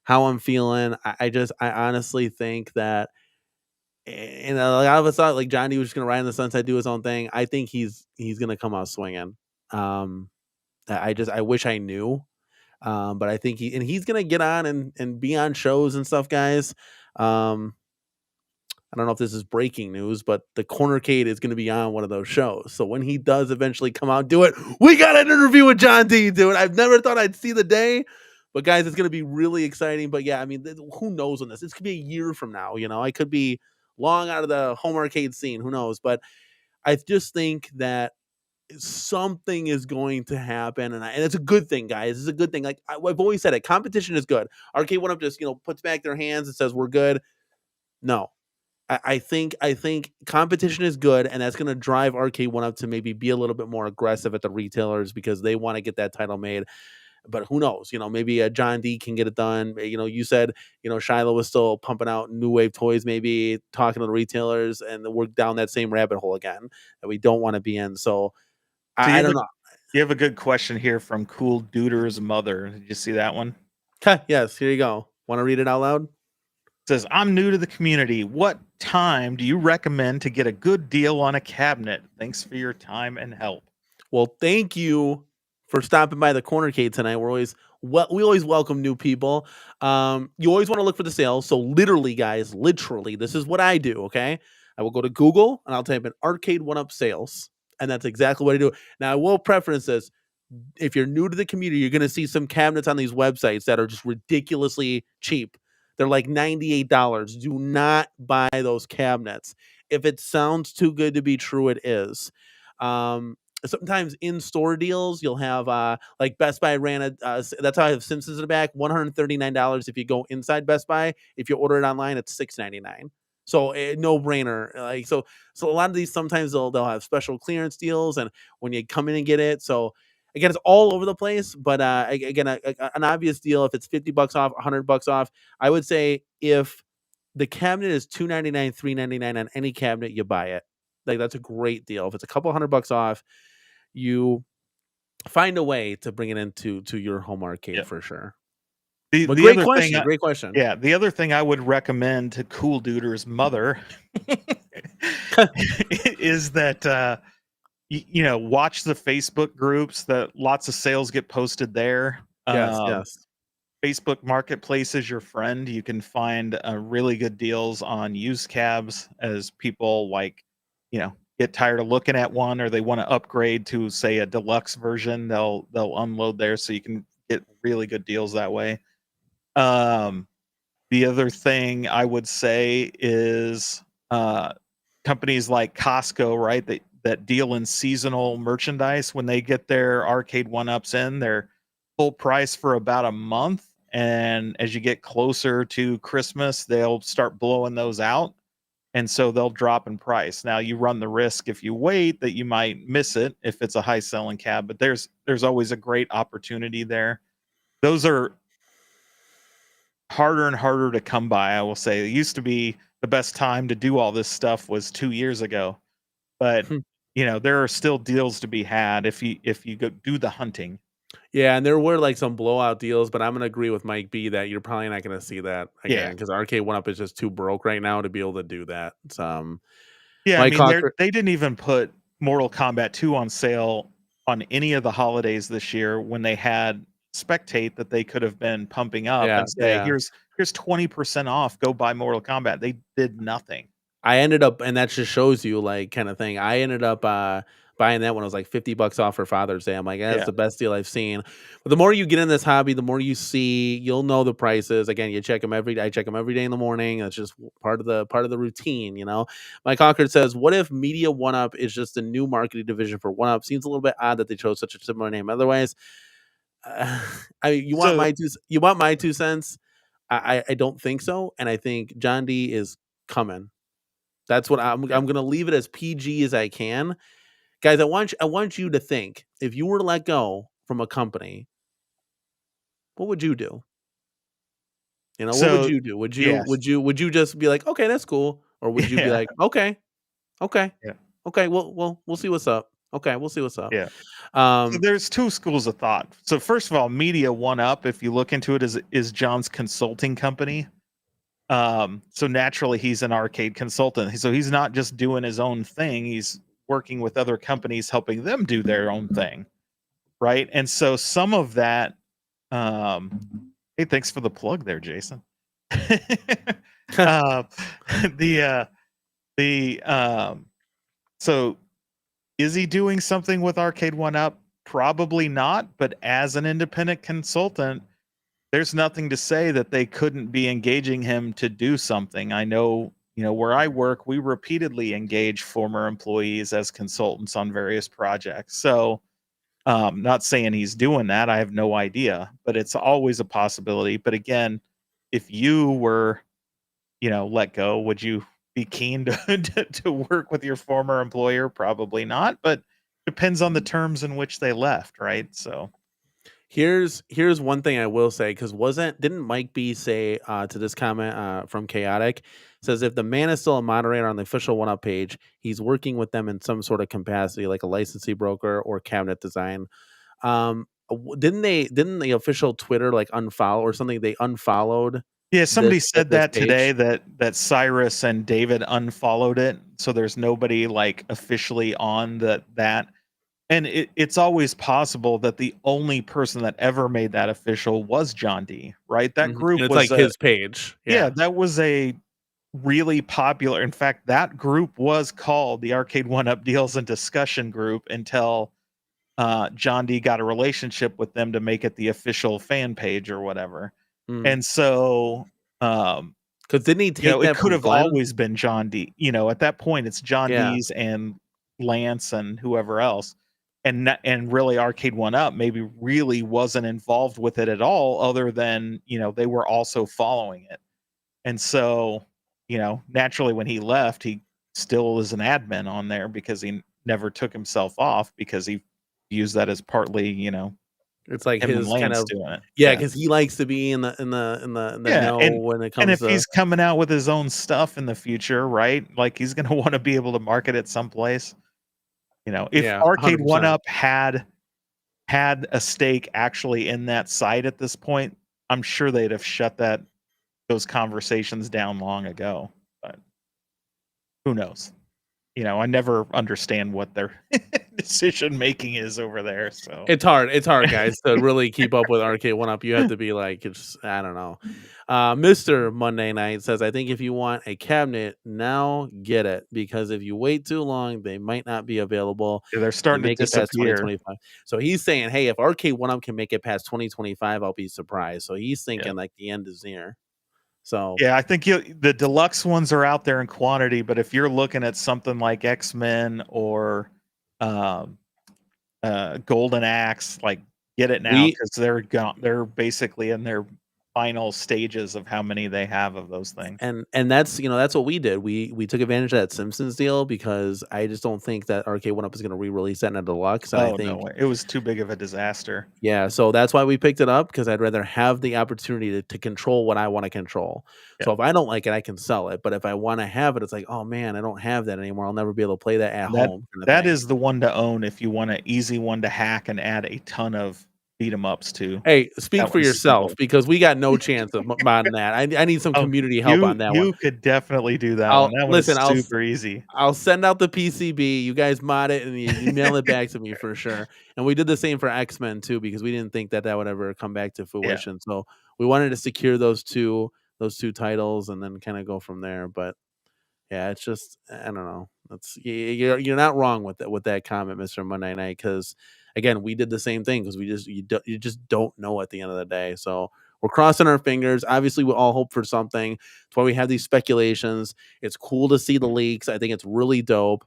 how I'm feeling, I honestly think that, and a lot of us thought like John D was just gonna ride in the sunset, do his own thing. I think he's gonna come out swinging. Um, I wish I knew. But I think he's gonna get on and be on shows and stuff, guys. Um, I don't know if this is breaking news, but the Cornercade is going to be on one of those shows. So when he does eventually come out and do it, we got an interview with John D, dude. I've never thought I'd see the day, but guys, it's going to be really exciting. But yeah, I mean, who knows on this? This could be a year from now. I could be long out of the home arcade scene. Who knows? But I just think that something is going to happen, and it's a good thing, guys. It's a good thing. Like I've always said, it competition is good. Arcade1up just puts back their hands and says we're good. No, I think competition is good, and that's going to drive Arcade1up to maybe be a little bit more aggressive at the retailers because they want to get that title made. But who knows? Maybe John D can get it done. You said Shiloh was still pumping out new wave toys, maybe talking to the retailers, and we're down that same rabbit hole again that we don't want to be in. So so I don't know. you have a good question here from Cool Duder's mother. Did you see that one? Yes, here you go. Want to read it out loud? Says, I'm new to the community. What time do you recommend to get a good deal on a cabinet? Thanks for your time and help. Well, thank you for stopping by the Cornercade tonight. We always welcome new people. You always want to look for the sales. So literally, guys, this is what I do. Okay, I will go to Google and I'll type in Arcade1up sales, and that's exactly what I do. Now, I will preference this. If you're new to the community, you're going to see some cabinets on these websites that are just ridiculously cheap. They're like $98. Do not buy those cabinets. If it sounds too good to be true, it is. Sometimes in-store deals, you'll have like Best Buy ran a that's how I have Simpsons in the back, $139 if you go inside Best Buy. If you order it online, it's $699. So no brainer. So a lot of these sometimes they'll have special clearance deals, and when you come in and get it, so again, it's all over the place. But again, an obvious deal if it's $50 off, $100 off. I would say if the cabinet is $299, $399 on any cabinet, you buy it. Like that's a great deal. If it's a couple $100 off, you find a way to bring it into your home arcade for sure. But great question. Great question. Yeah, the other thing I would recommend to Cool Duder's mother is that watch the Facebook groups. That lots of sales get posted there. Yes. Facebook Marketplace is your friend. You can find really good deals on used cabs as people get tired of looking at one, or they want to upgrade to say a deluxe version. They'll unload there, so you can get really good deals that way. The other thing I would say is companies like Costco, right? That deal in seasonal merchandise. When they get their Arcade1ups in, they're full price for about a month. And as you get closer to Christmas, they'll start blowing those out. And so they'll drop in price. Now you run the risk if you wait that you might miss it if it's a high selling cab, but there's always a great opportunity there. Those are harder and harder to come by. I will say it used to be the best time to do all this stuff was 2 years ago, but there are still deals to be had if you go do the hunting. Yeah, and there were like some blowout deals, but I'm gonna agree with Mike B that you're probably not gonna see that again because Arcade1up is just too broke right now to be able to do that. They didn't even put Mortal Kombat 2 on sale on any of the holidays this year when they had Spectate that they could have been pumping up and say, here's 20% off, go buy Mortal Kombat. They did nothing. I ended up, and that just shows you like kind of thing. I ended up buying that when it was like $50 off for Father's Day. I'm like, that's the best deal I've seen. But the more you get in this hobby, the more you see, you'll know the prices. Again, you check them every day. I check them every day in the morning. That's just part of the routine, Mike Concord says, what if Media 1UP is just a new marketing division for 1UP? Seems a little bit odd that they chose such a similar name. Otherwise, I mean, you want my 2 cents? I don't think so. And I think John D is coming. That's what I'm gonna leave it as PG as I can. Guys, I want you to think, if you were to let go from a company, what would you do? What would So you do? Would you yes, would you would you just be like, okay, that's cool, or would you be yeah, like, okay, okay, yeah, okay, we'll see what's up. Okay, we'll see what's up. yeah. So Um, there's two schools of thought. So first of all, Media1up, if you look into it, is John's consulting company. So naturally he's an arcade consultant. So he's not just doing his own thing, he's working with other companies helping them do their own thing. Right. And so some of that, hey, thanks for the plug there, Jason. uh, the so is he doing something with Arcade1up? Probably not, but as an independent consultant, there's nothing to say that they couldn't be engaging him to do something. I know, where I work, we repeatedly engage former employees as consultants on various projects. So, not saying he's doing that. I have no idea, but it's always a possibility. But again, if you were, let go, would you be keen to to work with your former employer? Probably not, but depends on the terms in which they left, right? So, here's one thing I will say, because didn't Mike B say to this comment from Chaotic, says if the man is still a moderator on the official 1UP page, he's working with them in some sort of capacity, like a licensee broker or cabinet design. Didn't the official Twitter like unfollow or something? They unfollowed yeah, somebody said this that today page. that Cyrus and David unfollowed it, so there's nobody like officially on that. And it's always possible that the only person that ever made that official was John D. Right? That And group it's was like a his page. yeah, Yeah. that was a really popular. In fact, that group was called the Arcade1up Deals and Discussion Group until John D got a relationship with them to make it the official fan page or whatever. And so, um, Because didn't he take it that could from have Glenn? always been John D. At that point, it's John Yeah. D's and Lance and whoever else. And really, Arcade1up maybe really wasn't involved with it at all, other than they were also following it. And so, naturally, when he left, he still is an admin on there because he never took himself off because he used that as partly, It's like him and his kind Lance of doing it. yeah, Yeah. because he likes to be in the Yeah, know and when it and comes if to he's coming out with his own stuff in the future, right? Like he's gonna want to be able to market it someplace. If yeah, Arcade One 100%. Up had a stake actually in that site at this point, I'm sure they'd have shut those conversations down long ago. But who knows? I never understand what their decision making is over there. So It's hard, guys, to really keep up with Arcade1up. You have to be like, I don't know. Mr. Monday Night says, I think if you want a cabinet now, get it, because if you wait too long, they might not be available. yeah, they're They starting to make it past disappear. 2025. So he's saying, hey, if Arcade1up can make it past 2025, I'll be surprised. So he's Yeah. thinking like the end is near. So Yeah, I think the deluxe ones are out there in quantity, but if you're looking at something like X-Men or um, Golden Axe, like get it now we because they're gone. They're basically in their final stages of how many they have of those things. and that's what we did. We took advantage of that Simpsons deal because I just don't think that Arcade1up is going to re-release that in a deluxe, and I Oh no, think it was too big of a disaster. yeah, so that's why we picked it up, because I'd rather have the opportunity to control what I want to control. Yeah. So if I don't like it, I can sell it. But if I want to have it, it's like, oh man, I don't have that anymore. I'll never be able to play that at That home. Kind of that thing. is the one to own if you want an easy one to hack and add a ton of beat 'em ups to. Hey, speak That for one's yourself, simple. because we got no chance of modding that. I need some Oh, community help you on that one. you could definitely do that one. I'll That one is listen. super easy. I'll send out the PCB. You guys mod it and you email it back to me for sure. And we did the same for X-Men too, because we didn't think that would ever come back to Yeah. fruition. So we wanted to secure those two titles and then kind of go from there. But yeah, it's just I don't know. You're not wrong with that comment, Mr. Monday Night, because again, we did the same thing because you just don't know at the end of the day. So we're crossing our fingers. Obviously, we all hope for something. That's why we have these speculations. It's cool to see the leaks. I think it's really dope.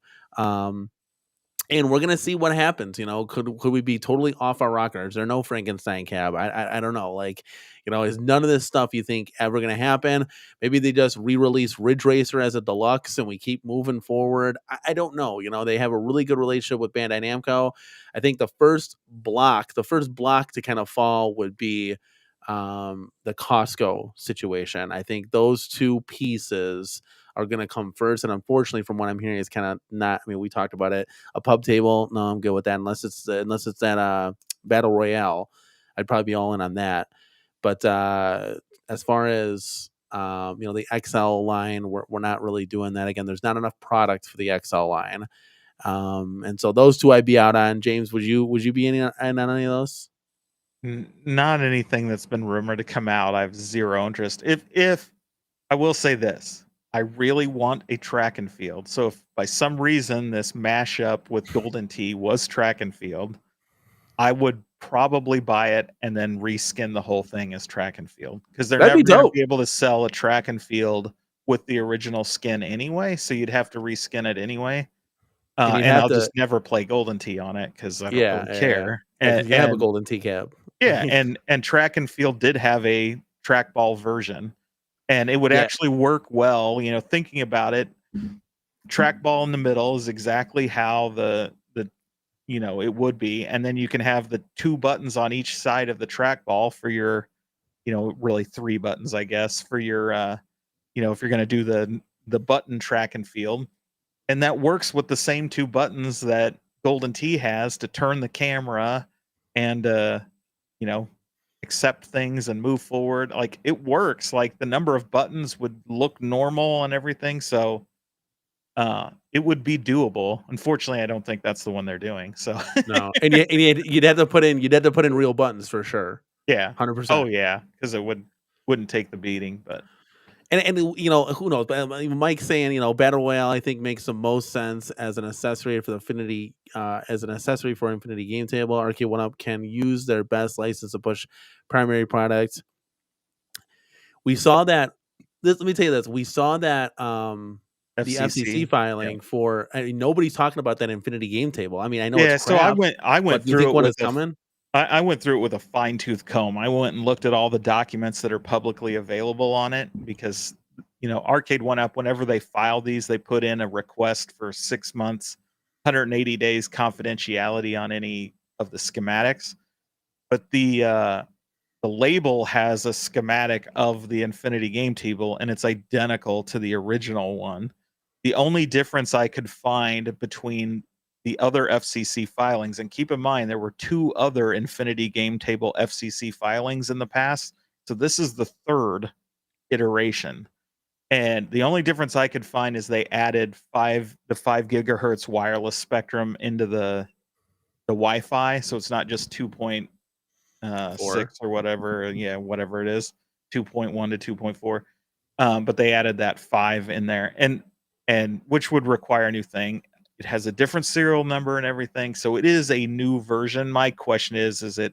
and we're gonna see what happens. Could we be totally off our rocker? Is there no Frankenstein cab? I don't know. Like, is none of this stuff you think ever gonna happen? Maybe they just re-release Ridge Racer as a deluxe and we keep moving forward. I don't know. They have a really good relationship with Bandai Namco. I think the first block to kind of fall would be the Costco situation. I think those two pieces are going to come first, and unfortunately, from what I'm hearing, it's kind of not. I mean, we talked about it. A pub table, no, I'm good with that. Unless it's that battle royale, I'd probably be all in on that. But as far as the XL line, we're not really doing that. Again, there's not enough product for the XL line, and so those two I'd be out on. James, would you be in on any of those? Not anything that's been rumored to come out. I have zero interest. If I will say this, I really want a track and field. So if by some reason this mashup with Golden Tee was track and field, I would probably buy it and then reskin the whole thing as track and field, because they're That'd never be going to dope. be able to sell a track and field with the original skin anyway. So you'd have to reskin it anyway. And you'd And have I'll to, just never play Golden Tee on it because I don't yeah, really care. because you have a And Golden Tee cab. yeah, and track and field did have a trackball version, and it would Yeah. actually work well. Thinking about it, trackball in the middle is exactly how the it would be, and then you can have the two buttons on each side of the trackball for your, really three buttons, I guess, for your, if you're going to do the button track and field, and that works with the same two buttons that Golden Tee has to turn the camera and accept things and move forward. Like, it works. Like, the number of buttons would look normal and everything. So it would be doable. Unfortunately, I don't think that's the one they're doing. So No, and you'd have to put in real buttons for sure. yeah. 100%. Oh yeah, because it wouldn't take the beating. But And who knows? But Mike saying battle royale I think makes the most sense as an accessory for the Infinity Infinity game table. Arcade1up can use their best license to push primary products. We saw that. Let me tell you this. We saw that the FCC filing for. Nobody's talking about that Infinity game table. I mean, I know it's crap. So I went do you through think it when with it's coming? I went through it with a fine-tooth comb. I went and looked at all the documents that are publicly available on it, because Arcade1up, whenever they file these, they put in a request for 6 months, 180 days confidentiality on any of the schematics. But the label has a schematic of the Infinity game table, and it's identical to the original one. The only difference I could find between the other FCC filings, and keep in mind there were 2 other Infinity game table FCC filings in the past, so this is the 3rd iteration. And the only difference I could find is they added the 5 gigahertz wireless spectrum into the Wi-Fi, so it's not just 2.6 or whatever, whatever it is, 2.1 to 2.4. But they added that 5 in there, and which would require a new thing. It has a different serial number and everything, so it is a new version. My question is it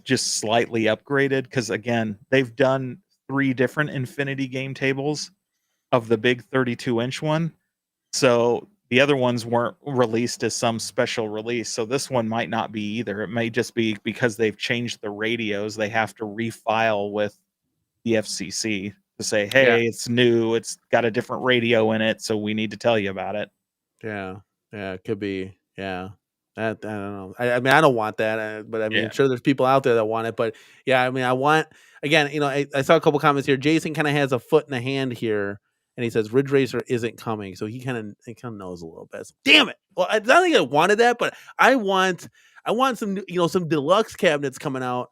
just slightly upgraded? Because again, they've done 3 different Infinity game tables of the big 32-inch one, so the other ones weren't released as some special release. So this one might not be either. It may just be because they've changed the radios, they have to refile with the FCC to say, hey, it's new, it's got a different radio in it, so we need to tell you about it. Yeah, it could be. Yeah, I don't know. I mean, I don't want that, but I mean, sure, there's people out there that want it. But yeah, I mean, I want, again, I saw a couple comments here. Jason kind of has a foot in the hand here, and he says Ridge Racer isn't coming, so he kind of knows a little bit. So, damn it! Well, I don't think I wanted that, but I want some some deluxe cabinets coming out.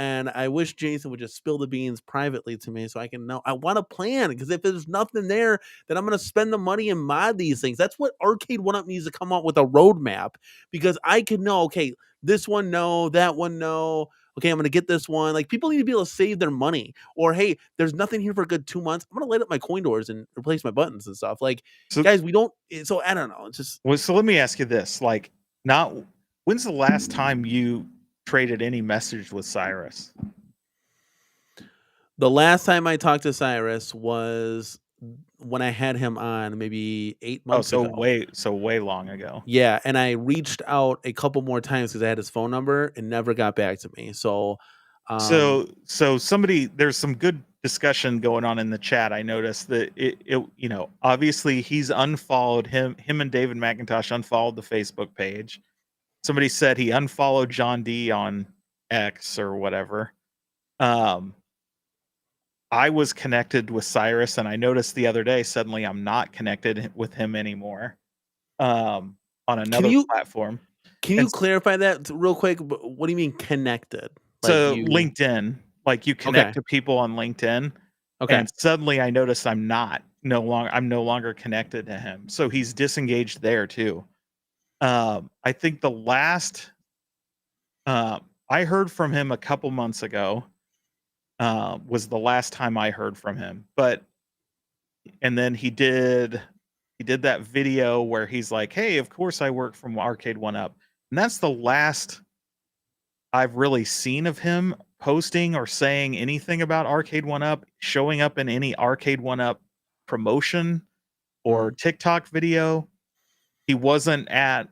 And I wish Jason would just spill the beans privately to me so I can know. I want a plan, because if there's nothing there, then I'm going to spend the money and mod these things. That's what Arcade1up needs to come up with, a roadmap, because I can know, okay, this one, no, that one, no. Okay, I'm going to get this one. Like, people need to be able to save their money. Or, hey, there's nothing here for a good 2 months. I'm going to light up my coin doors and replace my buttons and stuff. Like, guys, I don't know. It's just. Well, so let me ask you this. Like, when's the last time you traded any message with Cyrus? The last time I talked to Cyrus was when I had him on maybe 8 Oh, months ago. way long ago. Yeah, and I reached out a couple more times because I had his phone number and never got back to me. So, um, So somebody, there's some good discussion going on in the chat. I noticed that obviously he's unfollowed him and David McIntosh unfollowed the Facebook page. Somebody said he unfollowed John D on X or whatever. I was connected with Cyrus, and I noticed the other day suddenly I'm not connected with him anymore. On can another you platform. can And you clarify that real quick? What do you mean connected? Like so you? LinkedIn, like you Okay, connect to people on LinkedIn, okay. and suddenly I noticed I'm no longer connected to him. So he's disengaged there too. I think the last I heard from him a couple months ago was the last time I heard from him. And then he did that video where he's like, "Hey, of course I work from Arcade1up," and that's the last I've really seen of him posting or saying anything about Arcade1up, showing up in any Arcade1up promotion or Mm, TikTok video. He wasn't at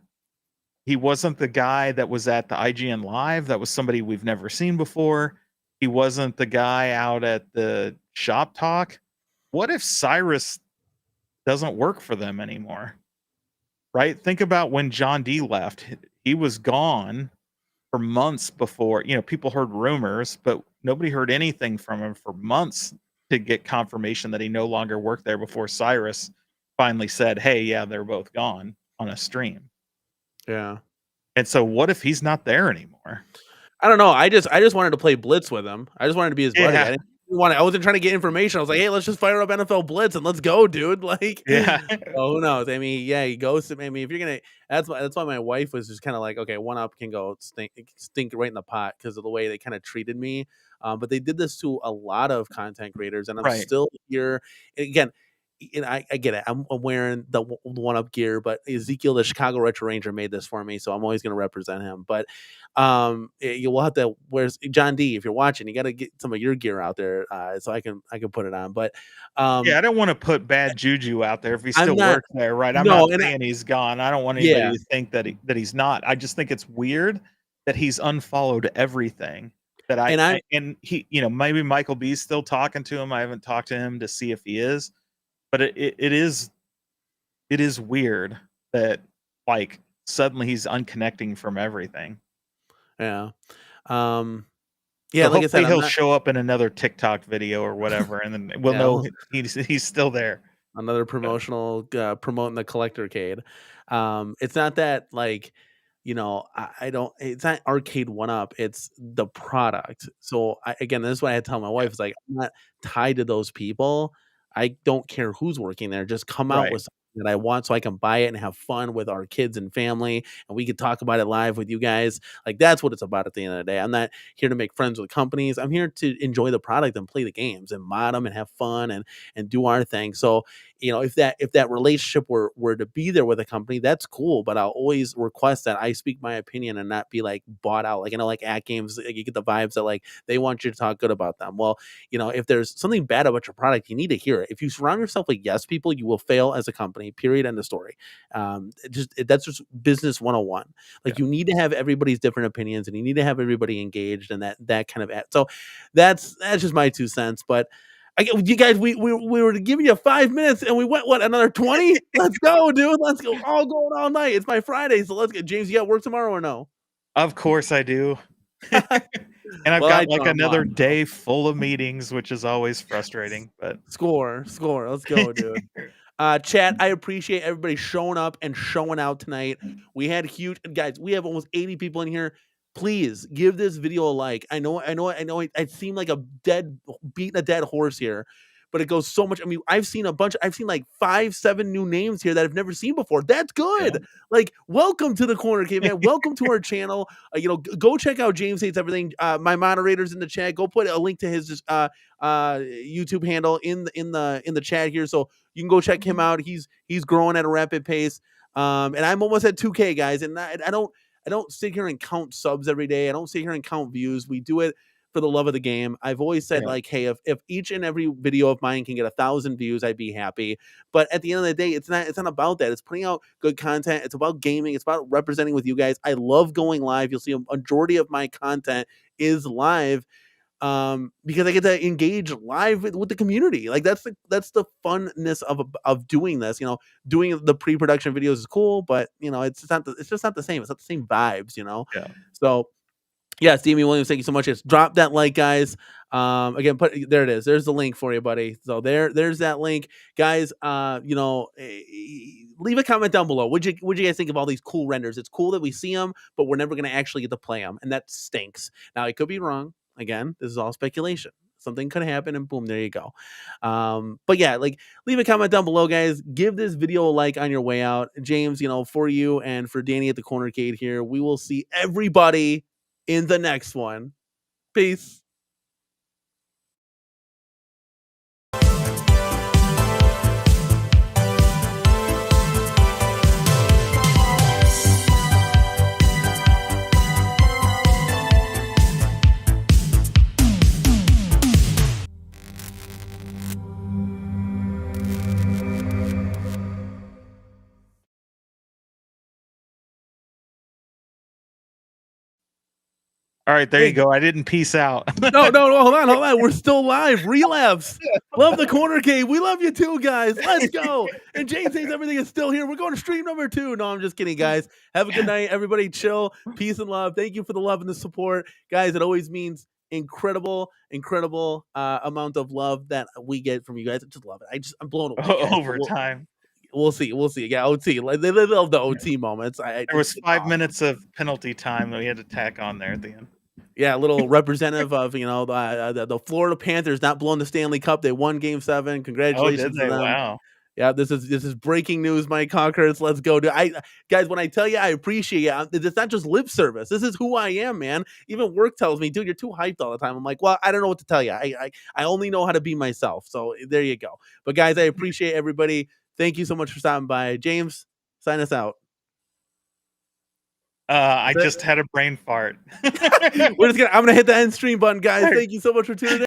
he wasn't the guy that was at the IGN Live. That was somebody we've never seen before. He wasn't the guy out at the Shop Talk. What if Cyrus doesn't work for them anymore? Right? Think about when John D left. He was gone for months before, people heard rumors, but nobody heard anything from him for months to get confirmation that he no longer worked there before Cyrus finally said, "Hey, yeah, they're both gone," on a stream. yeah. And so what if he's not there anymore? I don't know. I just wanted to play Blitz with him. I just wanted to be his buddy. Yeah. I wasn't trying to get information. I was like, hey, let's just fire up NFL Blitz and let's go, dude. Like, Yeah. well, who knows? I mean, yeah, he goes to. I mean, if you're gonna, that's why my wife was just kind of like, okay, 1UP can go stink right in the pot because of the way they kind of treated me. But they did this to a lot of content creators, and I'm Right. still here. And again, and I get it. I'm wearing the 1UP gear, but Ezekiel, the Chicago Retro Ranger, made this for me, so I'm always going to represent him. But you will have to. Where's John D? If you're watching, you got to get some of your gear out there, so I can put it on. But Yeah, I don't want to put bad juju out there if he I'm still not. works there, right? I'm not No, and saying he's gone. I don't want anybody yeah, to think that he's not. I just think it's weird that he's unfollowed everything. That and I'm and he, maybe Michael B's still talking to him. I haven't talked to him to see if he is, but it is weird that, like, suddenly he's unconnecting from everything. yeah, yeah. So Like I said, hopefully I'm he'll not. show up in another TikTok video or whatever, and then we'll Yeah, know he's still there. another promotional promoting the collectorcade. It's not that like I don't. It's not Arcade1up. It's the product. So again, this is what I had to tell my wife. Is like I'm not tied to those people. I don't care who's working there. Just come out Right. with something that I want so I can buy it and have fun with our kids and family, and we could talk about it live with you guys. Like that's what it's about at the end of the day. I'm not here to make friends with companies. I'm here to enjoy the product and play the games and mod them and have fun and do our thing. So if that relationship were to be there with a company, that's cool. But I'll always request that I speak my opinion and not be like bought out. Like like at games, like, you get the vibes that like they want you to talk good about them. Well, if there's something bad about your product, you need to hear it. If you surround yourself with yes people, you will fail as a company. Period. End of story. That's just business 101. Like Yeah. you need to have everybody's different opinions, and you need to have everybody engaged, and that kind of. So that's just my 2 cents. But you guys, we were giving you 5 minutes, and we went another 20. Let's go, dude. Let's go. All going all night. It's my Friday, so let's get. James, you got work tomorrow or no? Of course I do. And I've Well, I got like don't. I'm another off, so. day full of meetings, which is always frustrating, but Score. Let's go, dude. Chat, I appreciate everybody showing up and showing out tonight. We had huge guys. We have almost 80 people in here. Please give this video a like. I know. I seem like beating a dead horse here, but it goes so much. I mean, I've seen like 5-7 new names here that I've never seen before. That's yeah. good. Like, welcome to the Corner Cave, man. Welcome to our channel. Go check out James Hates Everything. My moderators in the chat. Go put a link to his YouTube handle in the chat here, so you can go check him out. He's growing at a rapid pace. And I'm almost at 2K, guys. And I don't sit here and count subs every day. I don't sit here and count views. We do it for the love of the game. I've always said, Yeah. like, hey, if each and every video of mine can get 1,000 views, I'd be happy. But at the end of the day, it's not about that. It's putting out good content. It's about gaming. It's about representing with you guys. I love going live. You'll see a majority of my content is live, because I get to engage live with the community. Like that's the funness of doing this. Doing the pre-production videos is cool, but it's just not the same. It's not the same vibes. Yeah. So yeah, Stevie Williams, thank you so much. Just drop that like, guys. Again, there it is. There's the link for you, buddy. So there's that link, guys. Leave a comment down below. What'd you guys think of all these cool renders? It's cool that we see them, but we're never gonna actually get to play them, and that stinks. Now, I could be wrong. Again, this is all speculation. Something could happen, and boom, there you go. But yeah, like, leave a comment down below, guys. Give this video a like on your way out, James. For you and for Danny at the Cornercade here. We will see everybody in the next one. Peace. All right, there you go. I didn't peace out. No, hold on. We're still live. Relapse. Love the Cornercade. We love you too, guys. Let's go. And James says everything is still here. We're going to stream number 2. No, I'm just kidding, guys. Have a good night. Everybody chill. Peace and love. Thank you for the love and the support. Guys, it always means incredible amount of love that we get from you guys. I just love it. I'm blown away. Overtime. We'll see. Yeah, OT. Like, they love the OT moments. There was 5 minutes of penalty time that we had to tack on there at the end. Yeah, a little representative of the Florida Panthers not blowing the Stanley Cup. They won Game 7. Congratulations to them. Wow. Yeah, this is breaking news, Mike Conquers. Let's go. Guys, when I tell you I appreciate you, it's not just lip service. This is who I am, man. Even work tells me, dude, you're too hyped all the time. I'm like, well, I don't know what to tell you. I only know how to be myself. So there you go. But guys, I appreciate everybody. Thank you so much for stopping by. James, sign us out. I just had a brain fart. I'm gonna hit the end stream button, guys. Thank you so much for tuning in.